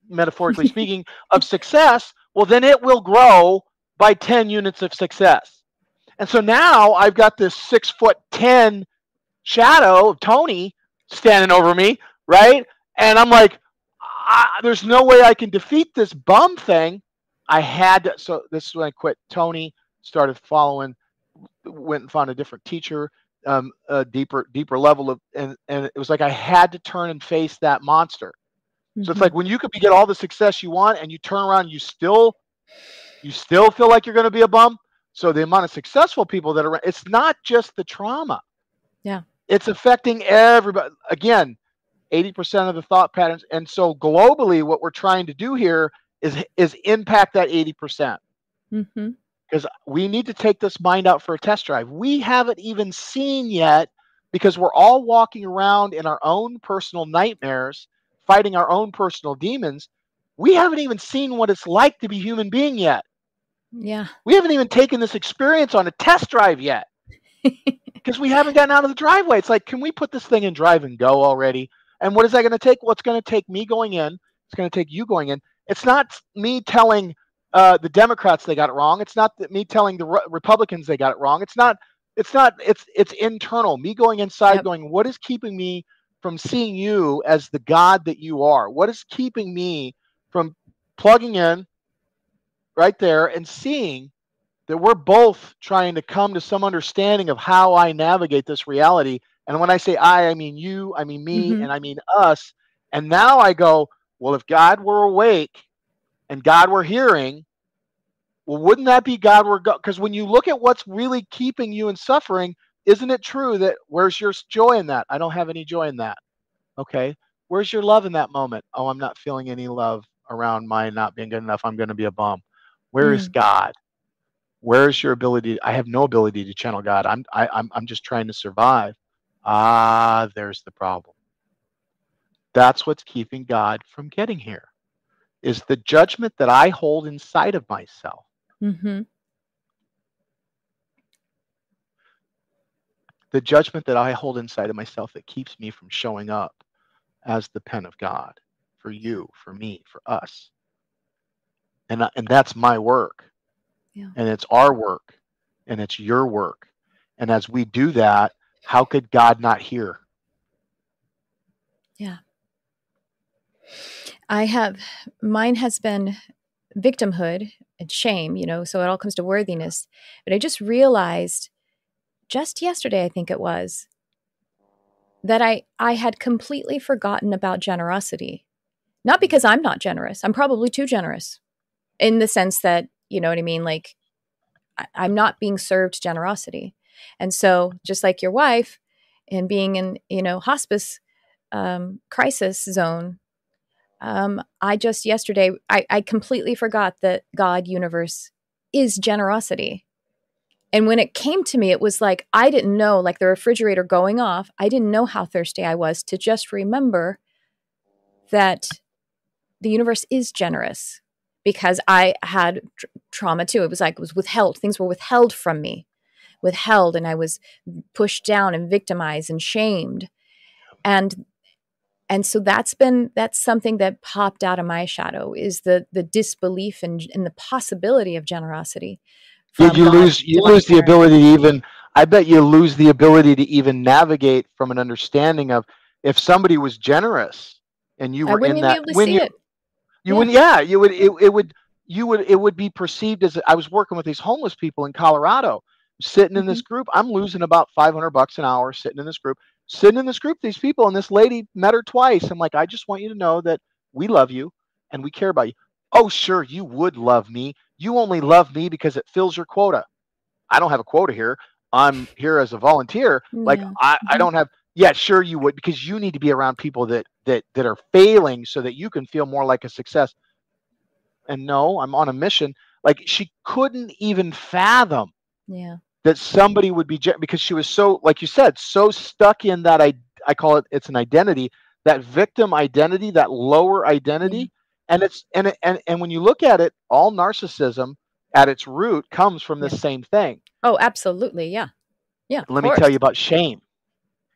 metaphorically speaking, of success, well, then it will grow by 10 units of success. And so now I've got this 6'10" shadow of Tony standing over me, right? And I'm like, there's no way I can defeat this bum thing. I had to. So this is when I quit. Tony started following, went and found a different teacher, a deeper level of, and it was like I had to turn and face that monster. So it's like when you could get all the success you want and you turn around, you still feel like you're going to be a bum. So the amount of successful people that are, it's not just the trauma. Yeah. It's affecting everybody. Again, 80% of the thought patterns. And so globally, what we're trying to do here is impact that 80%. Because we need to take this mind out for a test drive. We haven't even seen yet, because we're all walking around in our own personal nightmares, fighting our own personal demons. We haven't even seen what it's like to be a human being yet. Yeah. We haven't even taken this experience on a test drive yet, because we haven't gotten out of the driveway. It's like, can we put this thing in drive and go already? And what is that going to take? Well, it's going to take me going in. It's going to take you going in. It's not me telling the Democrats they got it wrong. It's not me telling the Republicans they got it wrong. It's internal. Me going inside, going, what is keeping me from seeing you as the God that you are? What is keeping me from plugging in right there and seeing that we're both trying to come to some understanding of how I navigate this reality? And when I say I mean you, I mean me, and I mean us. And now I go, well, if God were awake and God were hearing, well, wouldn't that be God were God? Because when you look at what's really keeping you in suffering, isn't it true that where's your joy in that? I don't have any joy in that. Okay. Where's your love in that moment? Oh, I'm not feeling any love around my not being good enough. I'm going to be a bum. Where is God? Where's your ability? I have no ability to channel God. I'm just trying to survive. There's the problem. That's what's keeping God from getting here, is the judgment that I hold inside of myself. The judgment that I hold inside of myself that keeps me from showing up as the pen of God for you, for me, for us. And that's my work. Yeah. And it's our work. And it's your work. And as we do that, how could God not hear? Yeah. Mine has been victimhood and shame, so it all comes to worthiness. But I just realized just yesterday, I think it was, that I had completely forgotten about generosity. Not because I'm not generous. I'm probably too generous in the sense that, you know what I mean? Like, I'm not being served generosity. And so just like your wife and being in, hospice crisis zone, I just yesterday, I completely forgot that God, universe is generosity. And when it came to me, it was like, I didn't know, like the refrigerator going off, I didn't know how thirsty I was to just remember that the universe is generous, because I had trauma too. It was like, it was withheld. Things were withheld from me, and I was pushed down and victimized and shamed. And so that's something that popped out of my shadow, is the disbelief in the possibility of generosity. You lose the ability to even, I bet you lose the ability to even navigate from an understanding of, if somebody was generous and you were in that, it would be perceived as, I was working with these homeless people in Colorado, sitting in this group. I'm losing about $500 an hour sitting in this group, these people, and this lady, met her twice. I'm like, I just want you to know that we love you and we care about you. Oh, sure, you would love me. You only love me because it fills your quota. I don't have a quota here. I'm here as a volunteer. Like, I don't have, sure you would, because you need to be around people that are failing so that you can feel more like a success. And no, I'm on a mission. Like, she couldn't even fathom that somebody would be, because she was so, like you said, so stuck in that, I call it's an identity, that victim identity, that lower identity. And and when you look at it, all narcissism at its root comes from this same thing. Oh, absolutely. Yeah. Let me tell you about shame.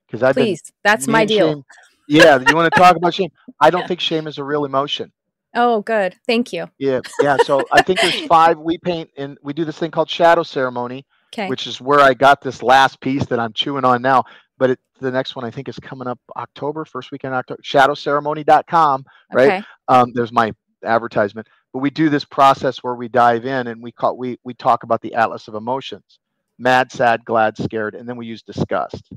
Because that's my deal. Shame, you want to talk about shame? I don't think shame is a real emotion. Oh, good. Thank you. Yeah. So I think there's 5. We paint, and we do this thing called shadow ceremony. Okay. which is where I got this last piece that I'm chewing on now. But the next one I think is coming up October, first weekend in October, shadowceremony.com, right? Okay. There's my advertisement. But we do this process where we dive in and we talk about the Atlas of Emotions: mad, sad, glad, scared, and then we use disgust.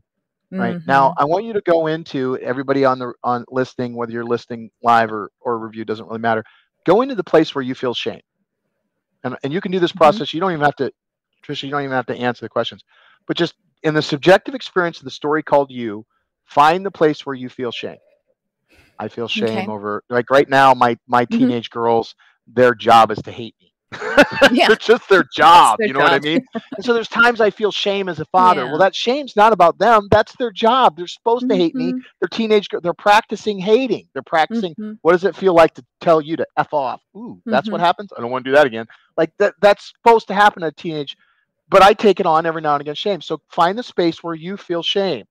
Right now, I want you to go into everybody on listening, whether you're listening live or review, doesn't really matter. Go into the place where you feel shame, and you can do this process. You don't even have to, Tricia. You don't even have to answer the questions, but just in the subjective experience of the story called you, find the place where you feel shame. I feel shame over, like right now, my teenage girls, their job is to hate me. Yeah. It's just their job. Their You know what I job. mean? And so there's times I feel shame as a father. Yeah. Well, that shame's not about them. That's their job. They're supposed to hate me. They're teenage. They're practicing hating. They're practicing. What does it feel like to tell you to F off? Ooh, that's what happens. I don't want to do that again. Like that's supposed to happen at teenage. But I take it on every now and again, shame. So find the space where you feel shame.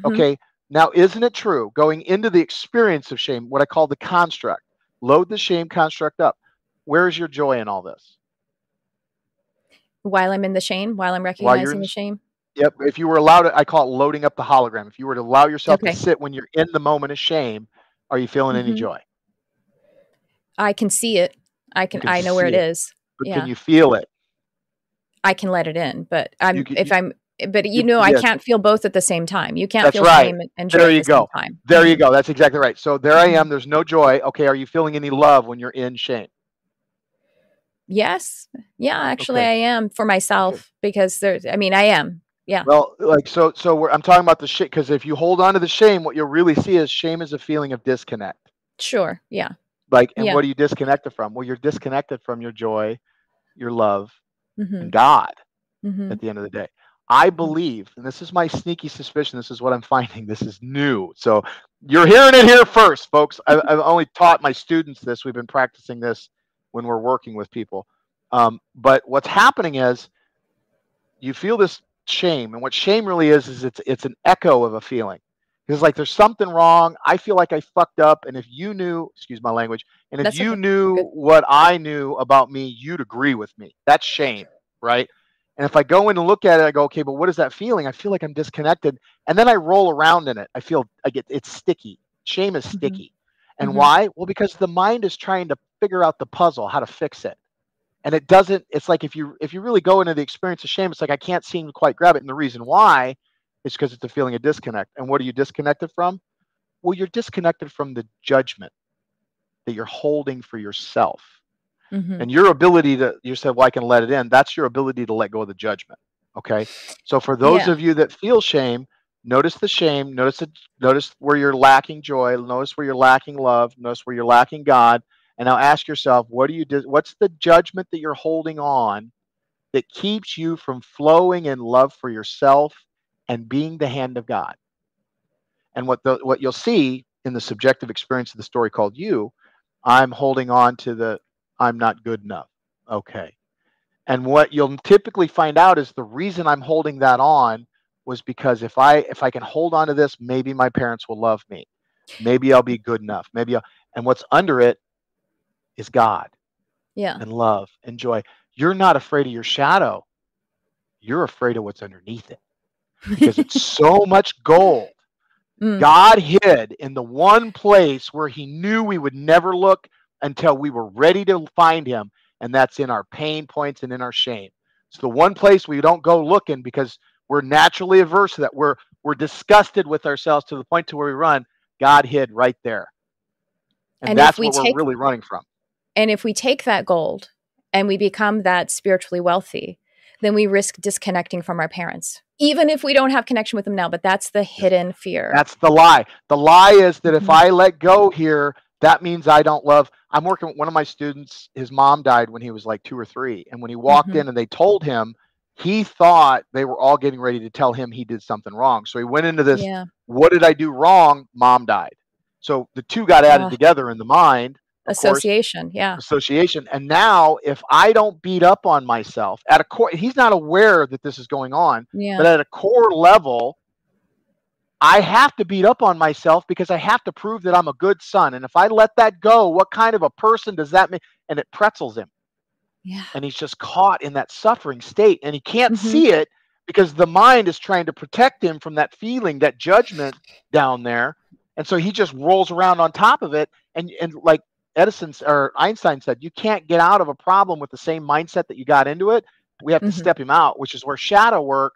Okay. Now, isn't it true, going into the experience of shame, what I call the construct, load the shame construct up. Where's your joy in all this? While I'm in the shame, while I'm recognizing the shame? Yep. If you were allowed to, I call it loading up the hologram. If you were to allow yourself to sit when you're in the moment of shame, are you feeling any joy? I can see it. I know where it is. But can you feel it? I can let it in, but I can't feel both at the same time. You can't feel shame and joy at the same time. There you go. That's exactly right. So there I am. There's no joy. Okay. Are you feeling any love when you're in shame? Yes. Yeah, actually I am for myself because I am. Yeah. Well, like, so I'm talking about the shame, because if you hold on to the shame, what you'll really see is shame is a feeling of disconnect. Sure. Yeah. Like, and what are you disconnected from? Well, you're disconnected from your joy, your love, and God at the end of the day. I believe, and this is my sneaky suspicion, this is what I'm finding, this is new. So you're hearing it here first, folks. I've only taught my students this. We've been practicing this when we're working with people. But what's happening is you feel this shame. And what shame really is it's an echo of a feeling. Because like there's something wrong. I feel like I fucked up. And if you knew, excuse my language, and if you knew what I knew about me, you'd agree with me. That's shame, right? And if I go in and look at it, I go, okay, but what is that feeling? I feel like I'm disconnected. And then I roll around in it. It's sticky. Shame is sticky. And why? Well, because the mind is trying to figure out the puzzle, how to fix it. And it doesn't, it's like if you really go into the experience of shame, it's like I can't seem to quite grab it. And the reason why is because it's a feeling of disconnect. And what are you disconnected from? Well, you're disconnected from the judgment that you're holding for yourself. And your ability to, you said, well, I can let it in. That's your ability to let go of the judgment. Okay. So for those of you that feel shame, notice the shame, notice where you're lacking joy, notice where you're lacking love, notice where you're lacking God. And now ask yourself, what's the judgment that you're holding on that keeps you from flowing in love for yourself and being the hand of God? And what you'll see in the subjective experience of the story called you, I'm holding on to I'm not good enough. Okay. And what you'll typically find out is the reason I'm holding that on was because if I can hold on to this, maybe my parents will love me. Maybe I'll be good enough. And what's under it is God. Yeah. And love and joy. You're not afraid of your shadow. You're afraid of what's underneath it. Because it's so much gold. God hid in the one place where he knew we would never look until we were ready to find him. And that's in our pain points and in our shame. It's the one place we don't go looking because we're naturally averse to that. We're disgusted with ourselves to the point to where we run. God hid right there. And that's what we're really running from. And if we take that gold and we become that spiritually wealthy, then we risk disconnecting from our parents, even if we don't have connection with them now. But that's the hidden fear. That's the lie. The lie is that if I let go here, that means I don't love. I'm working with one of my students. His mom died when he was like 2 or 3. And when he walked in and they told him, he thought they were all getting ready to tell him he did something wrong. So he went into this, what did I do wrong? Mom died. So the two got added together in the mind. Association. Association. And now if I don't beat up on myself at a core, he's not aware that this is going on, but at a core level, I have to beat up on myself because I have to prove that I'm a good son. And if I let that go, what kind of a person does that make? And it pretzels him. Yeah. and he's just caught in that suffering state, and he can't Mm-hmm. see it because the mind is trying to protect him from that feeling, that judgment down there. And so he just rolls around on top of it. And like Edison or Einstein said, you can't get out of a problem with the same mindset that you got into it. We have to Mm-hmm. step him out, which is where shadow work,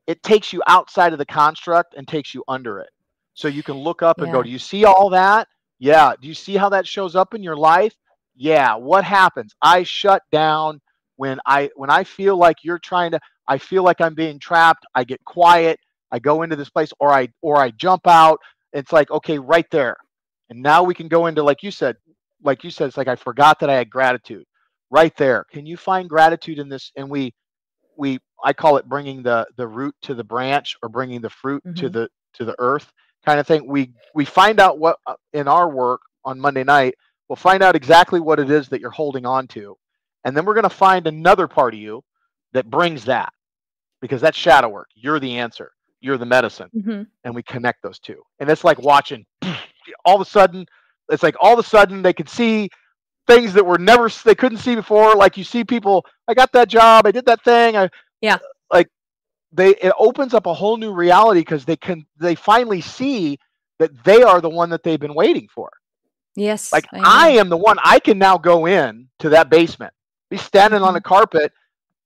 it takes you outside of the construct and takes you under it. So you can look up and go, Yeah. do you see all that? Yeah. Do you see how that shows up in your life? Yeah. What happens? I shut down when I feel like you're trying to, I feel like I'm being trapped. I get quiet. I go into this place, or I jump out. It's like, okay, right there. And now we can go into, it's like I forgot that I had gratitude. Right there. Can you find gratitude in this? And I call it bringing the root to the branch, or bringing the fruit Mm-hmm. to the earth kind of thing. We find out what in our work on Monday night, we'll find out exactly what it is that you're holding on to. And then we're going to find another part of you that brings that, because that's shadow work. You're the answer. You're the medicine. Mm-hmm. And we connect those two. And it's like watching all of a sudden, they could see things that they couldn't see before. Like you see people, I got that job, I did that thing. Yeah. Like it opens up a whole new reality, because they finally see that they are the one that they've been waiting for. Yes. Like I I know. am the one. I can now go in to that basement, be standing on the carpet,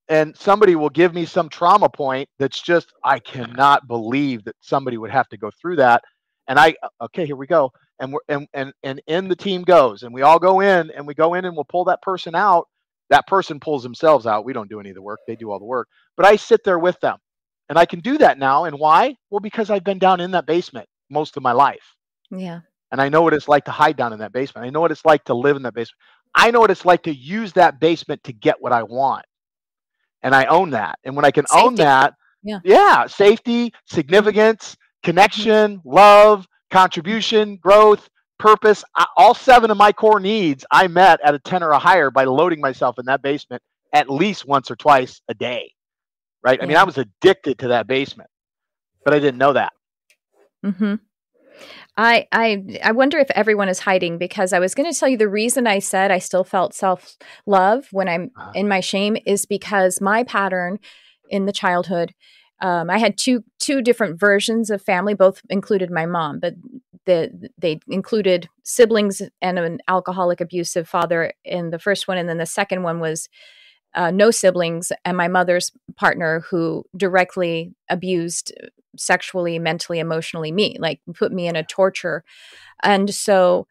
and somebody will give me some trauma point that's just, I cannot believe that somebody would have to go through that. And okay, here we go. And in the team goes, and we all go in, and we'll pull that person out. That person pulls themselves out. We don't do any of the work. They do all the work. But I sit there with them, and I can do that now. And why? Well, because I've been down in that basement most of my life. Yeah. And I know what it's like to hide down in that basement. I know what it's like to live in that basement. I know what it's like to use that basement to get what I want. And I own that. And when I can own Safety. that, Yeah. safety, significance, Mm-hmm. connection, love, contribution, growth, purpose, all 7 of my core needs I met at a 10 or a higher by loading myself in that basement at least once or twice a day. Right? I mean, I was addicted to that basement, but I didn't know that. Mm-hmm. I wonder if everyone is hiding, because I was going to tell you the reason I said I still felt self-love when I'm in my shame is because my pattern in the childhood, I had two different versions of family. Both included my mom, but they included siblings and an alcoholic, abusive father in the first one, and then the second one was no siblings and my mother's partner, who directly abused sexually, mentally, emotionally me, like put me in a torture. And so,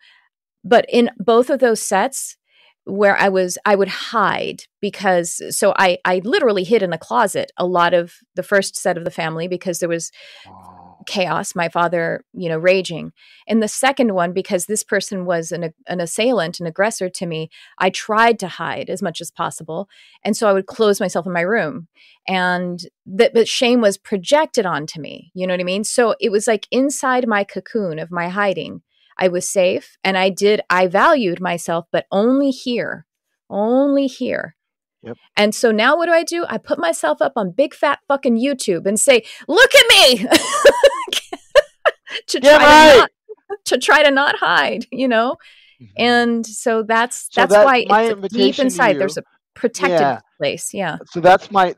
but in both of those sets where I would hide, because I literally hid in a closet a lot of the first set of the family, because there was chaos, my father, raging. And the second one, because this person was an assailant, an aggressor to me, I tried to hide as much as possible. And so I would close myself in my room, and but shame was projected onto me. You know what I mean? So it was like inside my cocoon of my hiding, I was safe, and I valued myself, but only here. Yep. And so now what do? I put myself up on big fat fucking YouTube and say, look at me. to try to not hide, Mm-hmm. And so that's why it's deep inside. There's a protected place. Yeah. So that's my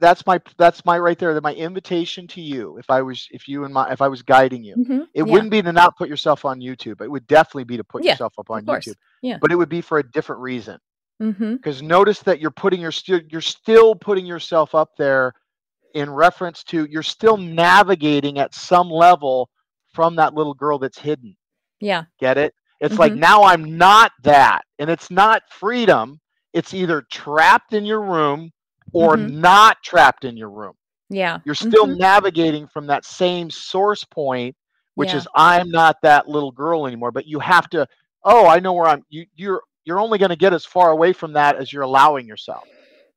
right there. That my invitation to you, if I was guiding you, it wouldn't be to not put yourself on YouTube. It would definitely be to put yourself up on YouTube. Yeah. But it would be for a different reason. Because notice that you're still putting yourself up there in reference to, you're still navigating at some level from that little girl that's hidden. Yeah. Get it? It's like, now I'm not that. And it's not freedom. It's either trapped in your room or not trapped in your room. Yeah. You're still navigating from that same source point, which is, I'm not that little girl anymore. But you have to, I know where you're only going to get as far away from that as you're allowing yourself.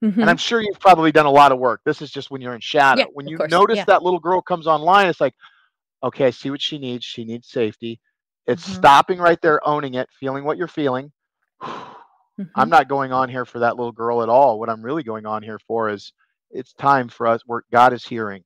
And I'm sure you've probably done a lot of work. This is just when you're in shadow. Yeah, when you notice that little girl comes online, it's like, okay, I see what she needs. She needs safety. It's stopping right there, owning it, feeling what you're feeling. I'm not going on here for that little girl at all. What I'm really going on here for is, it's time for us where God is hearing.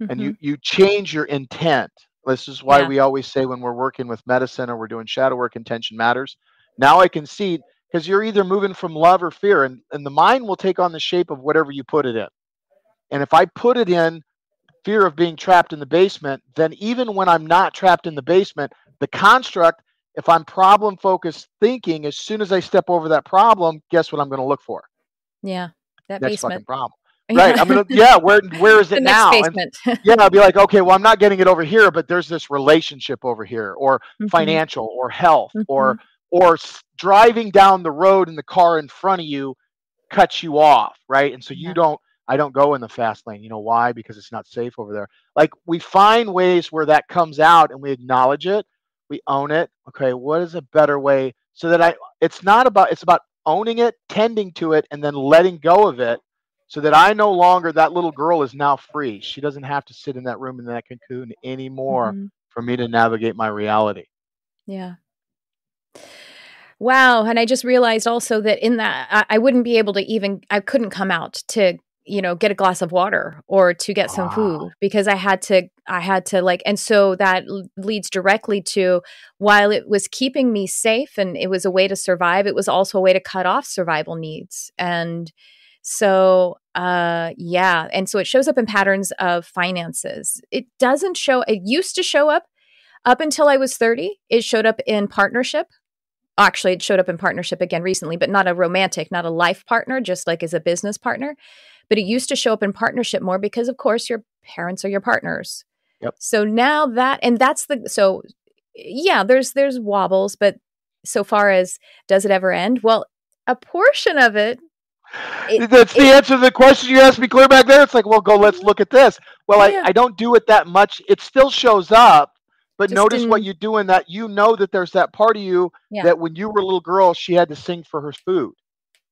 And you change your intent. This is why we always say when we're working with medicine or we're doing shadow work, intention matters. Now I can see, because you're either moving from love or fear, and the mind will take on the shape of whatever you put it in. And if I put it in fear of being trapped in the basement, then even when I'm not trapped in the basement, the construct, if I'm problem focused thinking, as soon as I step over that problem, guess what I'm going to look for? Yeah. That Next fucking basement. problem. Right. Yeah. I'm going to, yeah, where is The it next now? And basement. yeah, I'll be like, okay, well, I'm not getting it over here, but there's this relationship over here, or Mhm. financial, or health, Mhm. or driving down the road and the car in front of you cuts you off, right? And so Yeah. I don't go in the fast lane. You know why? Because it's not safe over there. Like, we find ways where that comes out and we acknowledge it, we own it. Okay, what is a better way so that it's about owning it, tending to it, and then letting go of it so that I no longer, that little girl is now free. She doesn't have to sit in that room in that cocoon anymore Mhm. for me to navigate my reality. Yeah. Wow. And I just realized also that in that, I wouldn't be able to even, I couldn't come out to, get a glass of water or to get some Ah, food because I had to like, and so that leads directly to, while it was keeping me safe and it was a way to survive, it was also a way to cut off survival needs. And so, yeah. And so it shows up in patterns of finances. It used to show up until I was 30. It showed up in partnership. Actually, it showed up in partnership again recently, but not a romantic, not a life partner, just like as a business partner. But it used to show up in partnership more because, of course, your parents are your partners. yep. So now yeah, there's wobbles, but so far as does it ever end? Well, a portion of it, That's the it answer to the question you asked me clear back there. It's like, well, let's look at this. Well, yeah, I don't do it that much. It still shows up, but just notice what in, you do in that. You know that there's that part of you yeah. that when you were a little girl, she had to sing for her food,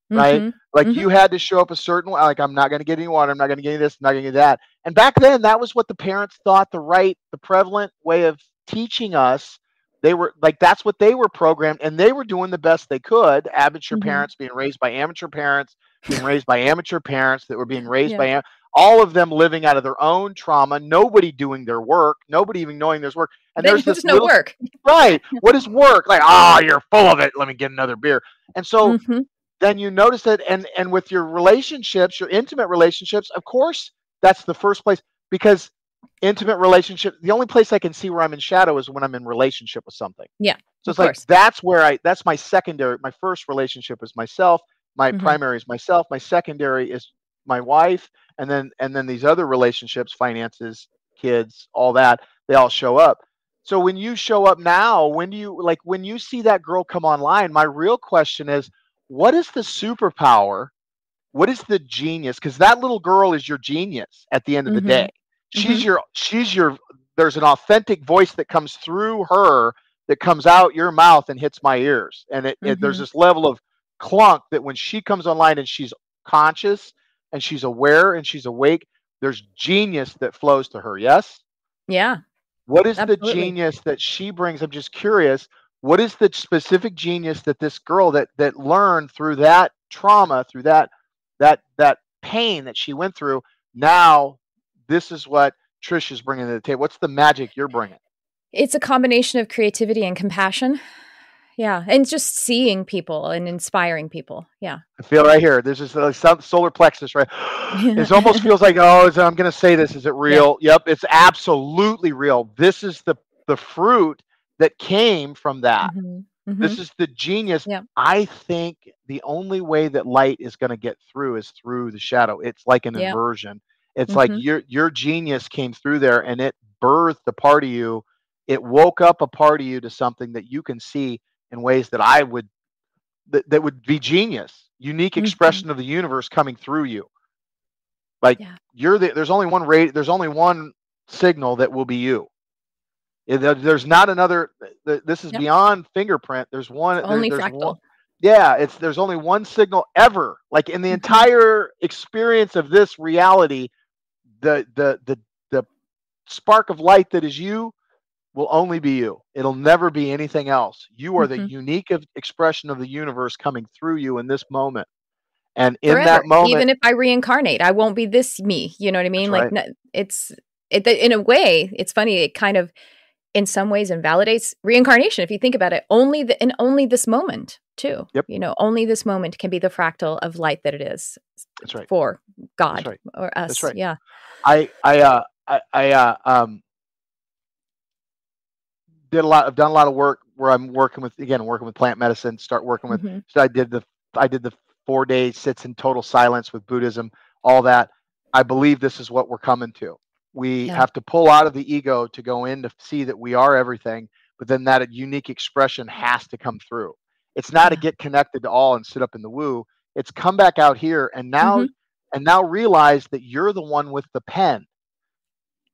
right? Mm-hmm. Like, Mm-hmm. you had to show up a certain way. Like, I'm not going to get any water. I'm not going to get any this. I'm not going to get that. And back then, that was what the parents thought the prevalent way of teaching us. They were like, that's what they were programmed, and they were doing the best they could. Amateur Mm-hmm. parents being raised by amateur parents, being raised by amateur parents that were being raised Yeah. by all of them living out of their own trauma, nobody doing their work, nobody even knowing there's work. And there's There's this no little, work. right, what is work? Like, oh, you're full of it. Let me get another beer. And so Mm-hmm. then you notice that, and with your relationships, your intimate relationships, of course, that's the first place, because intimate relationship, the only place I can see where I'm in shadow is when I'm in relationship with something. Yeah, So of it's like, course. that's my secondary. My first relationship is myself. My Mm-hmm. primary is myself. My secondary is my wife. And then these other relationships, finances, kids, all that, they all show up. So when you show up now, when you see that girl come online, my real question is, what is the superpower? What is the genius? Because that little girl is your genius at the end of the Mm-hmm. day. Mm-hmm. She's your there's an authentic voice that comes through her, that comes out your mouth and hits my ears. And there's Mm-hmm. this level of clunk that when she comes online and she's conscious and she's aware and she's awake, there's genius that flows to her. Yes? Yeah, What is the absolutely. genius that she brings? I'm just curious. What is the specific genius that this girl that learned through that trauma, through that pain that she went through? Now, this is what Tricia's bringing to the table. What's the magic you're bringing? It's a combination of creativity and compassion. Yeah. And just seeing people and inspiring people. Yeah. I feel right here. This is the solar plexus, right? Yeah. It almost feels like, oh, I'm going to say this. Is it Yeah. real? Yep, it's absolutely real. This is the fruit that came from that. Mm-hmm. Mm-hmm. This is the genius. Yeah. I think the only way that light is going to get through is through the shadow. It's like an Yeah. inversion. It's like Mm-hmm. your genius came through there and it birthed a part of you. It woke up a part of you to something that you can see in ways that would be genius, unique Mm-hmm. expression of the universe coming through you. Like, Yeah. there's only one there's only one signal that will be you. There's not another. This is Yep. beyond fingerprint. There's It's one. only There's one. fractal. Yeah, there's only one signal ever. Like, in the Mm-hmm. entire experience of this reality, the spark of light that is you will only be you. It'll never be anything else. You are the Mm-hmm. unique expression of the universe coming through you in this moment. And in Forever. that moment, Even if I reincarnate, I won't be this me. You know what I that's mean? Like, right. in a way, it's funny. It kind of, in some ways, invalidates reincarnation. If you think about it, only this moment too. Yep. Only this moment can be the fractal of light that it is That's right. for God That's right. or us. That's right. Yeah. I I've done a lot of work where I'm working with plant medicine, Mm-hmm. so I did the 4 day sits in total silence with Buddhism, all that. I believe this is what we're coming to. We Yeah. have to pull out of the ego to go in to see that we are everything, but then that unique expression has to come through. It's not to get connected to all and sit up in the woo. It's come back out here and Mm-hmm. now realize that you're the one with the pen.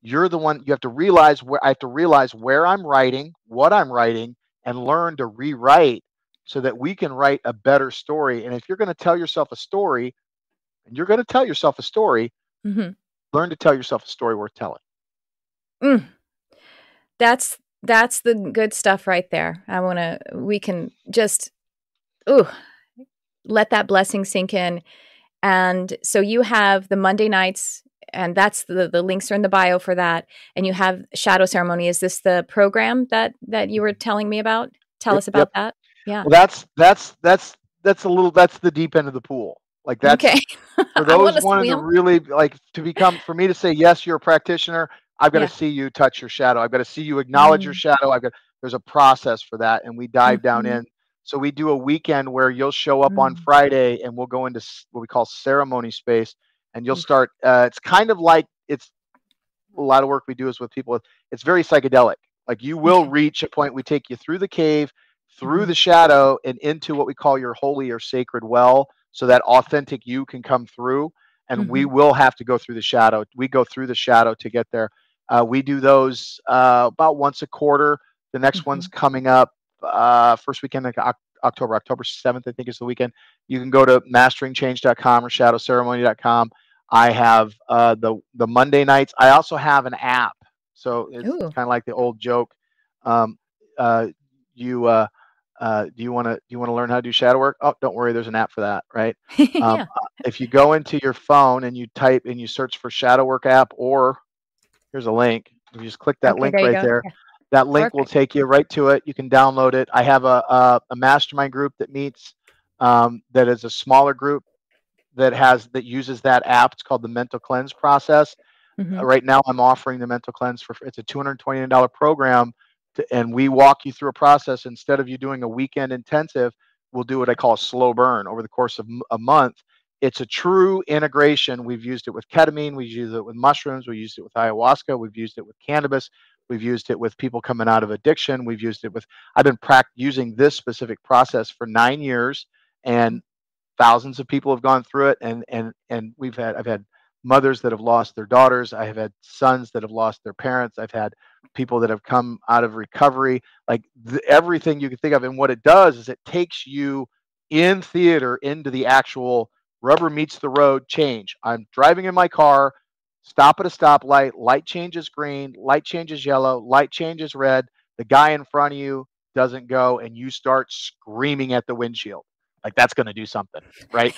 You're the one. You have to realize where I have to realize where I'm writing, what I'm writing, and learn to rewrite so that we can write a better story. And if you're going to tell yourself a story, Mm-hmm. learn to tell yourself a story worth telling. That's the good stuff right there. We can just, let that blessing sink in. And so you have the Monday nights, and that's the links are in the bio for that. And you have Shadow Ceremony. Is this the program that you were telling me about? Tell us about that. Yeah. Well, that's the deep end of the pool. Like that's okay. for I want those to wanting to swim. really for me to say, yes, you're a practitioner. I've got to Yeah. see you touch your shadow. I've got to see you acknowledge your shadow. There's a process for that. And we dive down in. So we do a weekend where you'll show up on Friday and we'll go into what we call ceremony space, and you'll start, it's kind of like, it's a lot of work we do is with people. It's very psychedelic. Like you will reach a point, we take you through the cave, through the shadow, and into what we call your holy or sacred well, so that authentic you can come through. And we will have to go through the shadow. We go through the shadow to get there. We do those about once a quarter. The next one's coming up first weekend of October 7th, I think is the weekend. You can go to masteringchange.com or shadowceremony.com. I have the Monday nights. I also have an app. So it's kind of like the old joke. Do you want to learn how to do shadow work? Oh, don't worry, there's an app for that, right? If you go into your phone and you type and you search for Shadow Work app, or here's a link. You just click that link right there. That link will take you right to it. You can download it. I have a mastermind group that meets that is a smaller group that uses that app. It's called the Mental Cleanse Process. Right now, I'm offering the Mental Cleanse it's a $229 program, and we walk you through a process. Instead of you doing a weekend intensive, we'll do what I call a slow burn over the course of a month. It's a true integration. We've used it with ketamine. We've used it with mushrooms. We used it with ayahuasca. We've used it with cannabis. We've used it with people coming out of addiction. We've used it with, I've been using this specific process for 9 years, and thousands of people have gone through it. And I've had mothers that have lost their daughters. I have had sons that have lost their parents. I've had people that have come out of recovery, like everything you can think of. And what it does is it takes you in theater into the actual rubber meets the road change. I'm driving in my car, stop at a stoplight, light changes green, light changes yellow, light changes red. The guy in front of you doesn't go, and you start screaming at the windshield. Like that's going to do something, right?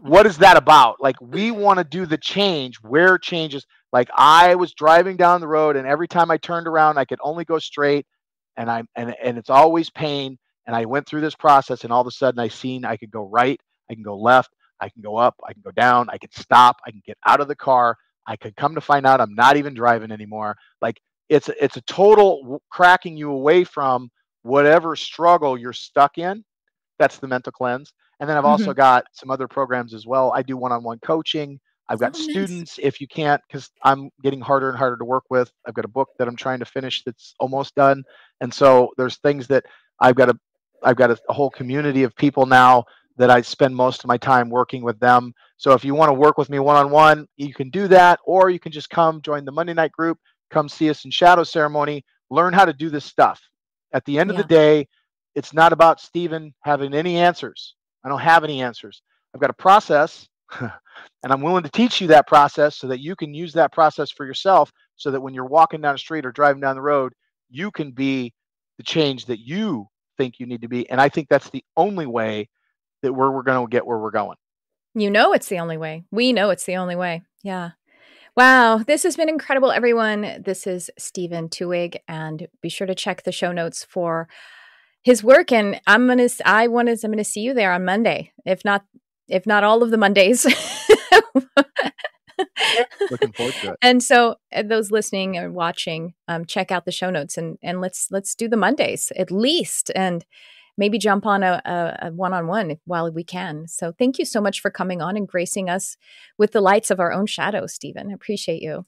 What is that about? Like we want to do the change where changes. Like I was driving down the road, and every time I turned around, I could only go straight, and it's always pain. And I went through this process, and all of a sudden I could go right, I can go left, I can go up, I can go down, I can stop, I can get out of the car. I could come to find out I'm not even driving anymore. Like it's a total cracking you away from whatever struggle you're stuck in. That's the mental cleanse. And then I've also got some other programs as well. I do one-on-one coaching. I've got students, if you can't, because I'm getting harder and harder to work with. I've got a book that I'm trying to finish that's almost done. And so there's things that I've got a whole community of people now that I spend most of my time working with them. So if you want to work with me one-on-one, you can do that, or you can just come join the Monday night group, come see us in Shadow Ceremony, learn how to do this stuff. At the end of the day, it's not about Steven having any answers. I don't have any answers. I've got a process, and I'm willing to teach you that process so that you can use that process for yourself, so that when you're walking down the street or driving down the road, you can be the change that you think you need to be. And I think that's the only way that we're going to get where we're going. It's the only way. We know it's the only way. Yeah. Wow. This has been incredible, everyone. This is Steven Twohig, and be sure to check the show notes for his work, and I'm gonna see you there on Monday, if not all of the Mondays. Looking forward to it. And so those listening and watching, check out the show notes, and let's do the Mondays at least, and maybe jump on a one-on-one while we can. So thank you so much for coming on and gracing us with the lights of our own shadows, Steven. I appreciate you.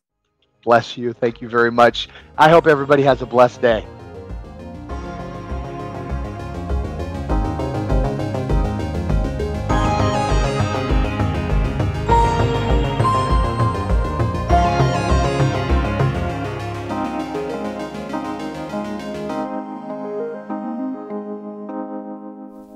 Bless you. Thank you very much. I hope everybody has a blessed day.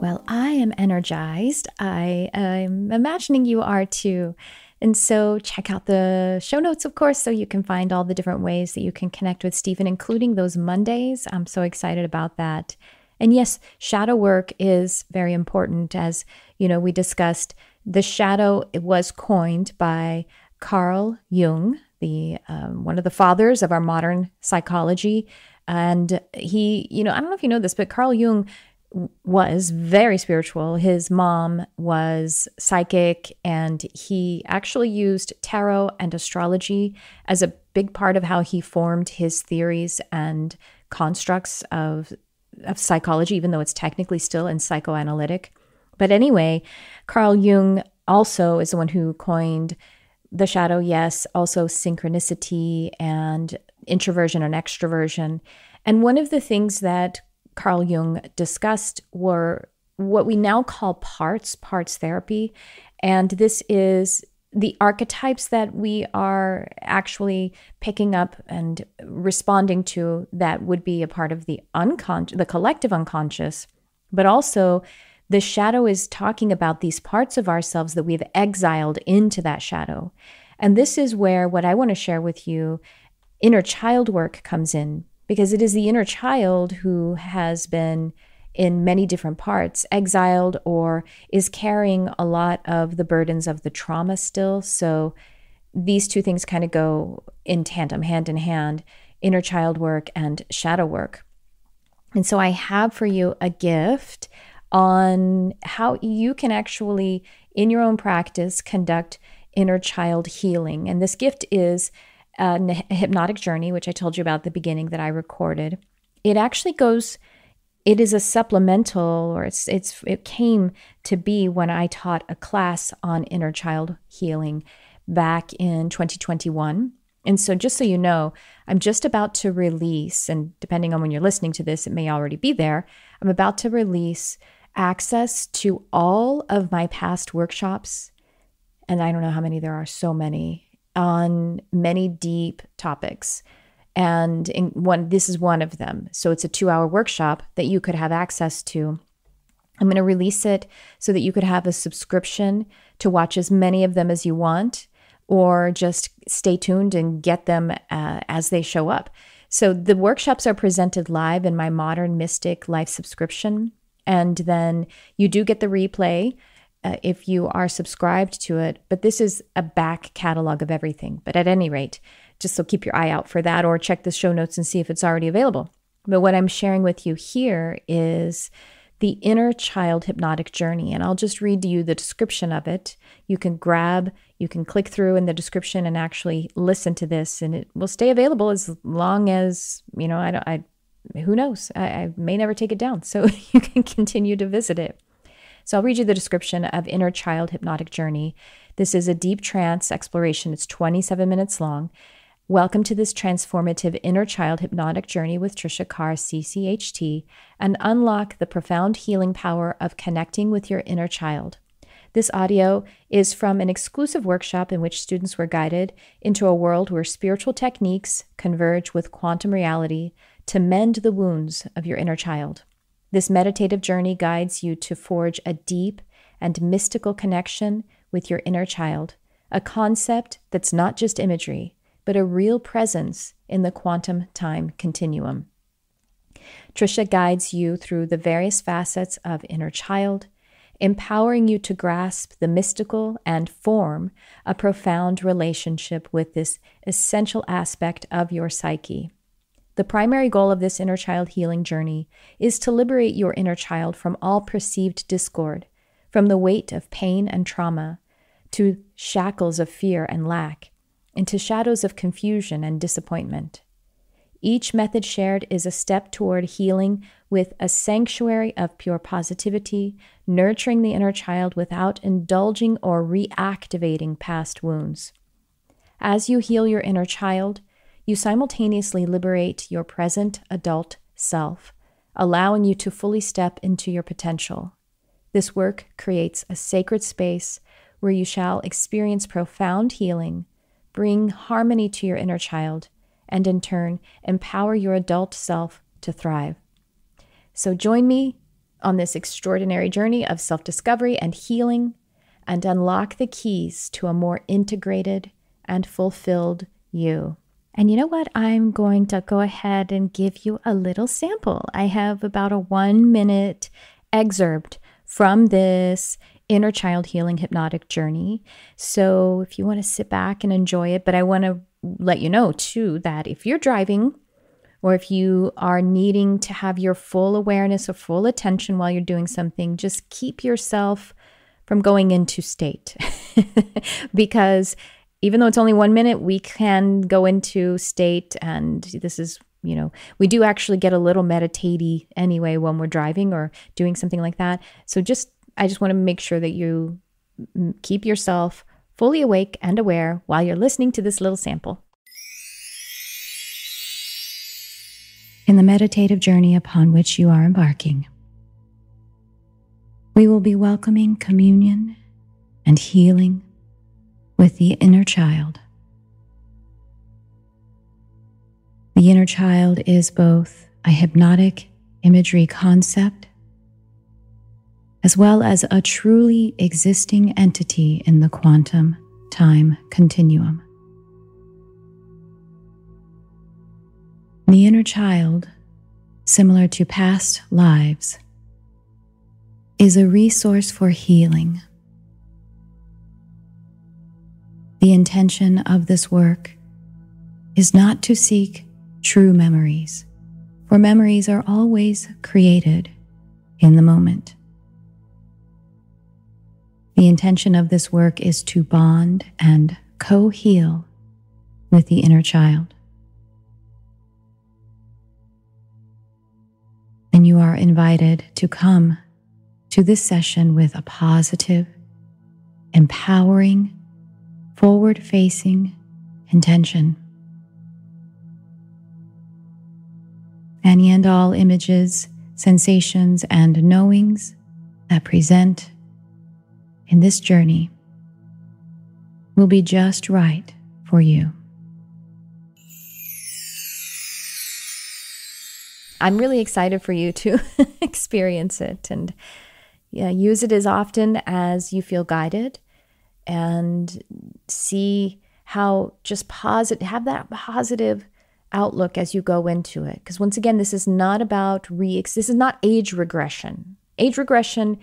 Well, I am energized. I'm imagining you are too. And so check out the show notes, of course, so you can find all the different ways that you can connect with Steven, including those Mondays. I'm so excited about that. And yes, shadow work is very important. As you know, we discussed, the shadow, it was coined by Carl Jung, the one of the fathers of our modern psychology. And he, I don't know if you know this, but Carl Jung was very spiritual. His mom was psychic, and he actually used tarot and astrology as a big part of how he formed his theories and constructs of psychology, even though it's technically still in psychoanalytic. But anyway, Carl Jung also is the one who coined the shadow, yes, also synchronicity and introversion and extroversion. And one of the things that Carl Jung discussed were what we now call parts therapy. And this is the archetypes that we are actually picking up and responding to that would be a part of the collective unconscious. But also the shadow is talking about these parts of ourselves that we've exiled into that shadow. And this is where what I want to share with you, inner child work, comes in. Because it is the inner child who has been in many different parts, exiled, or is carrying a lot of the burdens of the trauma still. So these two things kind of go in tandem, hand in hand, inner child work and shadow work. And so I have for you a gift on how you can actually, in your own practice, conduct inner child healing. And this gift is a hypnotic journey, which I told you about at the beginning that I recorded. It actually it is a supplemental, or it came to be when I taught a class on inner child healing back in 2021. And so just so you know, I'm just about to release, and depending on when you're listening to this, it may already be there. I'm about to release access to all of my past workshops. And I don't know how many there are, so many, on many deep topics. And this is one of them. So it's a 2-hour workshop that you could have access to. I'm going to release it so that you could have a subscription to watch as many of them as you want, or just stay tuned and get them as they show up. So the workshops are presented live in my Modern Mystic Life subscription. And then you do get the replay if you are subscribed to it. But this is a back catalog of everything. But at any rate, just so keep your eye out for that, or check the show notes and see if it's already available. But what I'm sharing with you here is the Inner Child Hypnotic Journey. And I'll just read to you the description of it. You can click through in the description and actually listen to this, and it will stay available as long as, who knows? I may never take it down, so you can continue to visit it. So I'll read you the description of Inner Child Hypnotic Journey. This is a deep trance exploration. It's 27 minutes long. Welcome to this transformative Inner Child Hypnotic Journey with Tricia Carr, CCHT, and unlock the profound healing power of connecting with your inner child. This audio is from an exclusive workshop in which students were guided into a world where spiritual techniques converge with quantum reality to mend the wounds of your inner child. This meditative journey guides you to forge a deep and mystical connection with your inner child, a concept that's not just imagery, but a real presence in the quantum time continuum. Tricia guides you through the various facets of inner child, empowering you to grasp the mystical and form a profound relationship with this essential aspect of your psyche. The primary goal of this inner child healing journey is to liberate your inner child from all perceived discord, from the weight of pain and trauma, to shackles of fear and lack, into shadows of confusion and disappointment. Each method shared is a step toward healing with a sanctuary of pure positivity, nurturing the inner child without indulging or reactivating past wounds. As you heal your inner child, you simultaneously liberate your present adult self, allowing you to fully step into your potential. This work creates a sacred space where you shall experience profound healing, bring harmony to your inner child, and in turn, empower your adult self to thrive. So join me on this extraordinary journey of self-discovery and healing, and unlock the keys to a more integrated and fulfilled you. And you know what? I'm going to go ahead and give you a little sample. I have about a 1-minute excerpt from this inner child healing hypnotic journey. So if you want to sit back and enjoy it, but I want to let you know too that if you're driving or if you are needing to have your full awareness or full attention while you're doing something, just keep yourself from going into state. Because even though it's only 1 minute, we can go into state, and this is, we do actually get a little meditate-y anyway when we're driving or doing something like that. So I just want to make sure that you keep yourself fully awake and aware while you're listening to this little sample. In the meditative journey upon which you are embarking, we will be welcoming communion and healing with the inner child. The inner child is both a hypnotic imagery concept as well as a truly existing entity in the quantum time continuum. The inner child, similar to past lives, is a resource for healing. The intention of this work is not to seek true memories, for memories are always created in the moment. The intention of this work is to bond and co-heal with the inner child. And you are invited to come to this session with a positive, empowering, forward-facing intention. Any and all images, sensations, and knowings that present in this journey will be just right for you. I'm really excited for you to experience it and use it as often as you feel guided, and see how just have that positive outlook as you go into it. Because once again, this is not about this is not age regression. Age regression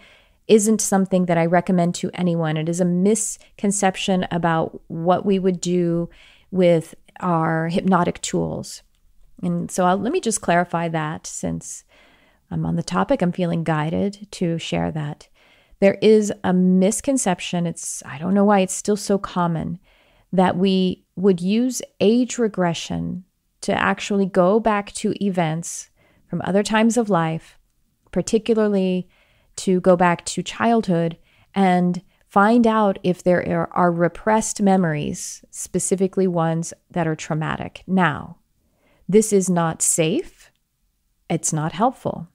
isn't something that I recommend to anyone. It is a misconception about what we would do with our hypnotic tools. And so let me just clarify that, since I'm on the topic, I'm feeling guided to share that. There is a misconception, I don't know why it's still so common, that we would use age regression to actually go back to events from other times of life, particularly to go back to childhood and find out if there are repressed memories, specifically ones that are traumatic. Now, this is not safe. It's not helpful.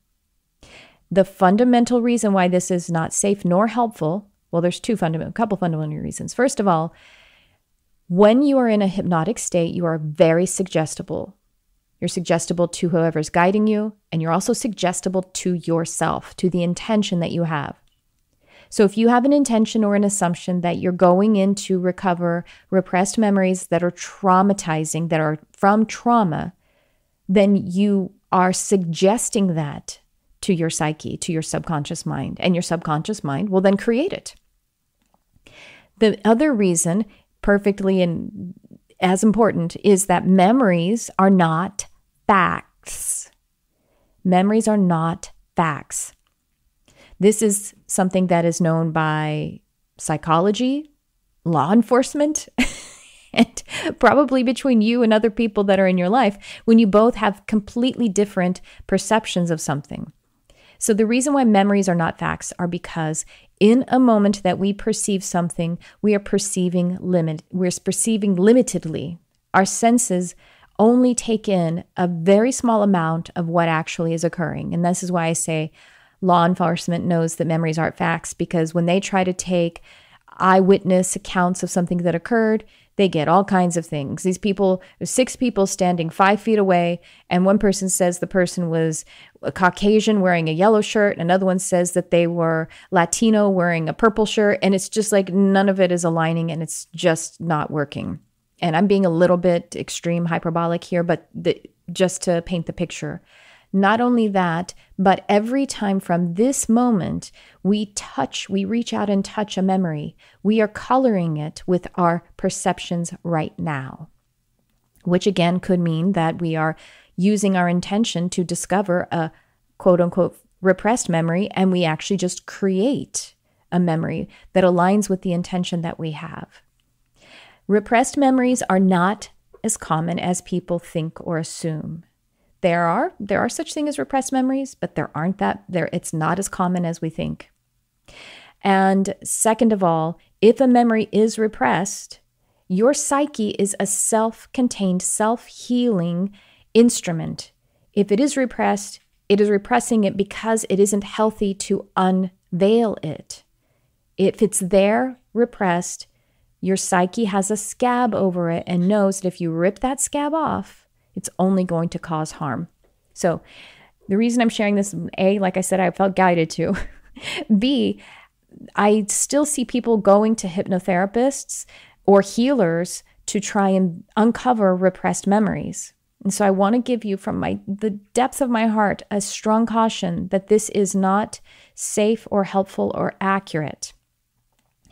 The fundamental reason why this is not safe nor helpful, well, there's a couple fundamental reasons. First of all, when you are in a hypnotic state, you are very suggestible. You're suggestible to whoever's guiding you, and you're also suggestible to yourself, to the intention that you have. So if you have an intention or an assumption that you're going in to recover repressed memories that are traumatizing, that are from trauma, then you are suggesting that to your psyche, to your subconscious mind, and your subconscious mind will then create it. The other reason, perfectly and as important, is that memories are not facts. Memories are not facts. This is something that is known by psychology, law enforcement, and probably between you and other people that are in your life when you both have completely different perceptions of something. So the reason why memories are not facts are because in a moment that we perceive something, we're perceiving limitedly. Our senses only take in a very small amount of what actually is occurring. And this is why I say law enforcement knows that memories aren't facts, because when they try to take eyewitness accounts of something that occurred, they get all kinds of things. These people, there's 6 people standing 5 feet away, and one person says the person was a Caucasian wearing a yellow shirt. Another one says that they were Latino wearing a purple shirt. And it's just like none of it is aligning, and it's just not working. And I'm being a little bit extreme hyperbolic here, but just to paint the picture. Not only that, but every time from this moment we reach out and touch a memory, we are coloring it with our perceptions right now, which again could mean that we are using our intention to discover a quote unquote repressed memory, and we actually just create a memory that aligns with the intention that we have. Repressed memories are not as common as people think or assume. There are such things as repressed memories, but it's not as common as we think. And second of all, if a memory is repressed, your psyche is a self-contained, self-healing instrument. If it is repressed, it is repressing it because it isn't healthy to unveil it. If it's there, repressed, your psyche has a scab over it and knows that if you rip that scab off, it's only going to cause harm. So the reason I'm sharing this, A, like I said, I felt guided to. B, I still see people going to hypnotherapists or healers to try and uncover repressed memories. And so I want to give you from the depth of my heart a strong caution that this is not safe or helpful or accurate.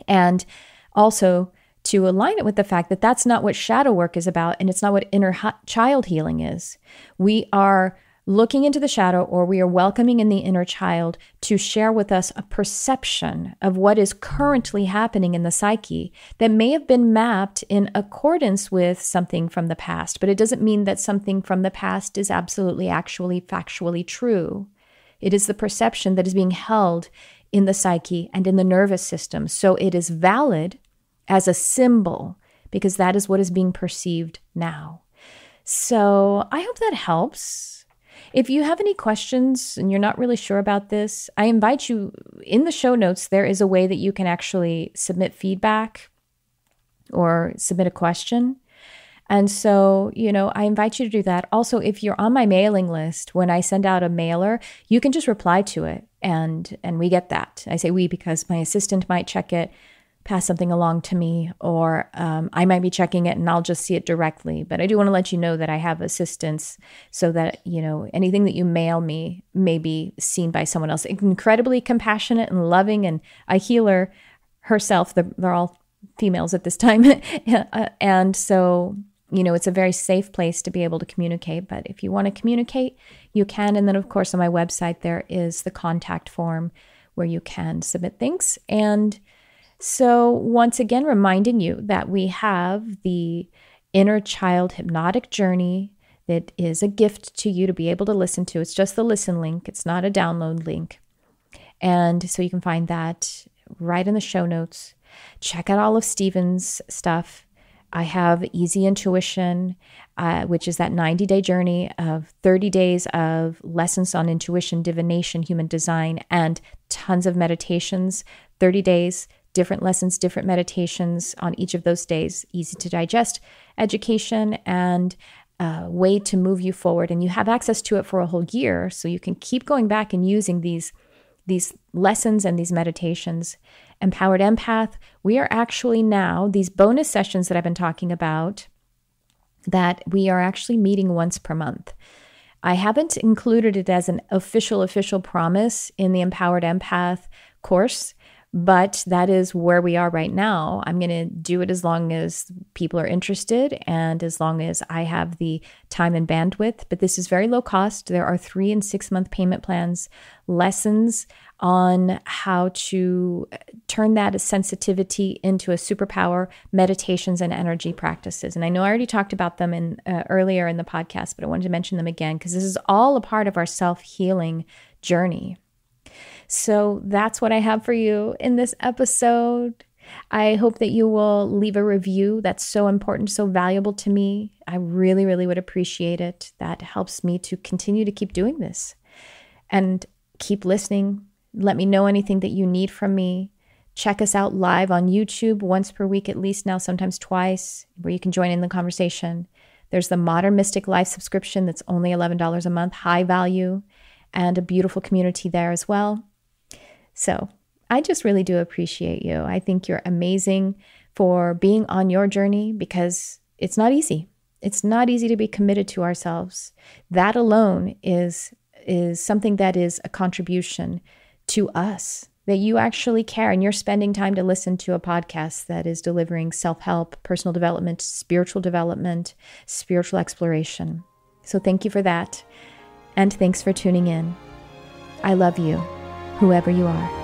And also to align it with the fact that that's not what shadow work is about, and it's not what inner child healing is. We are looking into the shadow, or we are welcoming in the inner child to share with us a perception of what is currently happening in the psyche that may have been mapped in accordance with something from the past, but it doesn't mean that something from the past is absolutely, actually, factually true. It is the perception that is being held in the psyche and in the nervous system. So it is valid as a symbol, because that is what is being perceived now. So I hope that helps. If you have any questions and you're not really sure about this, I invite you, in the show notes, there is a way that you can actually submit feedback or submit a question. And so, I invite you to do that. Also, if you're on my mailing list, when I send out a mailer, you can just reply to it, and we get that. I say we because my assistant might check it, pass something along to me, or I might be checking it and I'll just see it directly. But I do want to let you know that I have assistance so that, anything that you mail me may be seen by someone else. Incredibly compassionate and loving, and a healer herself. They're all females at this time. And so, it's a very safe place to be able to communicate. But if you want to communicate, you can. And then, of course, on my website, there is the contact form where you can submit things. And so once again, reminding you that we have the Inner Child Hypnotic Journey that is a gift to you to be able to listen to. It's just the listen link. It's not a download link. And so you can find that right in the show notes. Check out all of Steven's stuff. I have Easy Intuition, which is that 90-day journey of 30 days of lessons on intuition, divination, human design, and tons of meditations, 30 days, different lessons, different meditations on each of those days, easy to digest education and a way to move you forward. And you have access to it for a whole year, so you can keep going back and using these lessons and these meditations. Empowered Empath, we are actually now, these bonus sessions that I've been talking about, that we are actually meeting once per month. I haven't included it as an official promise in the Empowered Empath course, But that is where we are right now. I'm going to do it as long as people are interested and as long as I have the time and bandwidth. But this is very low cost. There are 3 and 6 month payment plans, lessons on how to turn that sensitivity into a superpower, meditations and energy practices. And I know I already talked about them in earlier in the podcast, but I wanted to mention them again because this is all a part of our self-healing journey. So that's what I have for you in this episode. I hope that you will leave a review. That's so important, so valuable to me. I really, really would appreciate it. That helps me to continue to keep doing this and keep listening. Let me know anything that you need from me. Check us out live on YouTube once per week, at least now, sometimes twice, where you can join in the conversation. There's the Modern Mystic Life subscription that's only $11 a month, high value, and a beautiful community there as well. So I just really do appreciate you. I think you're amazing for being on your journey because it's not easy. It's not easy to be committed to ourselves. That alone is something that is a contribution to us, that you actually care and you're spending time to listen to a podcast that is delivering self-help, personal development, spiritual exploration. So thank you for that. And thanks for tuning in. I love you, whoever you are.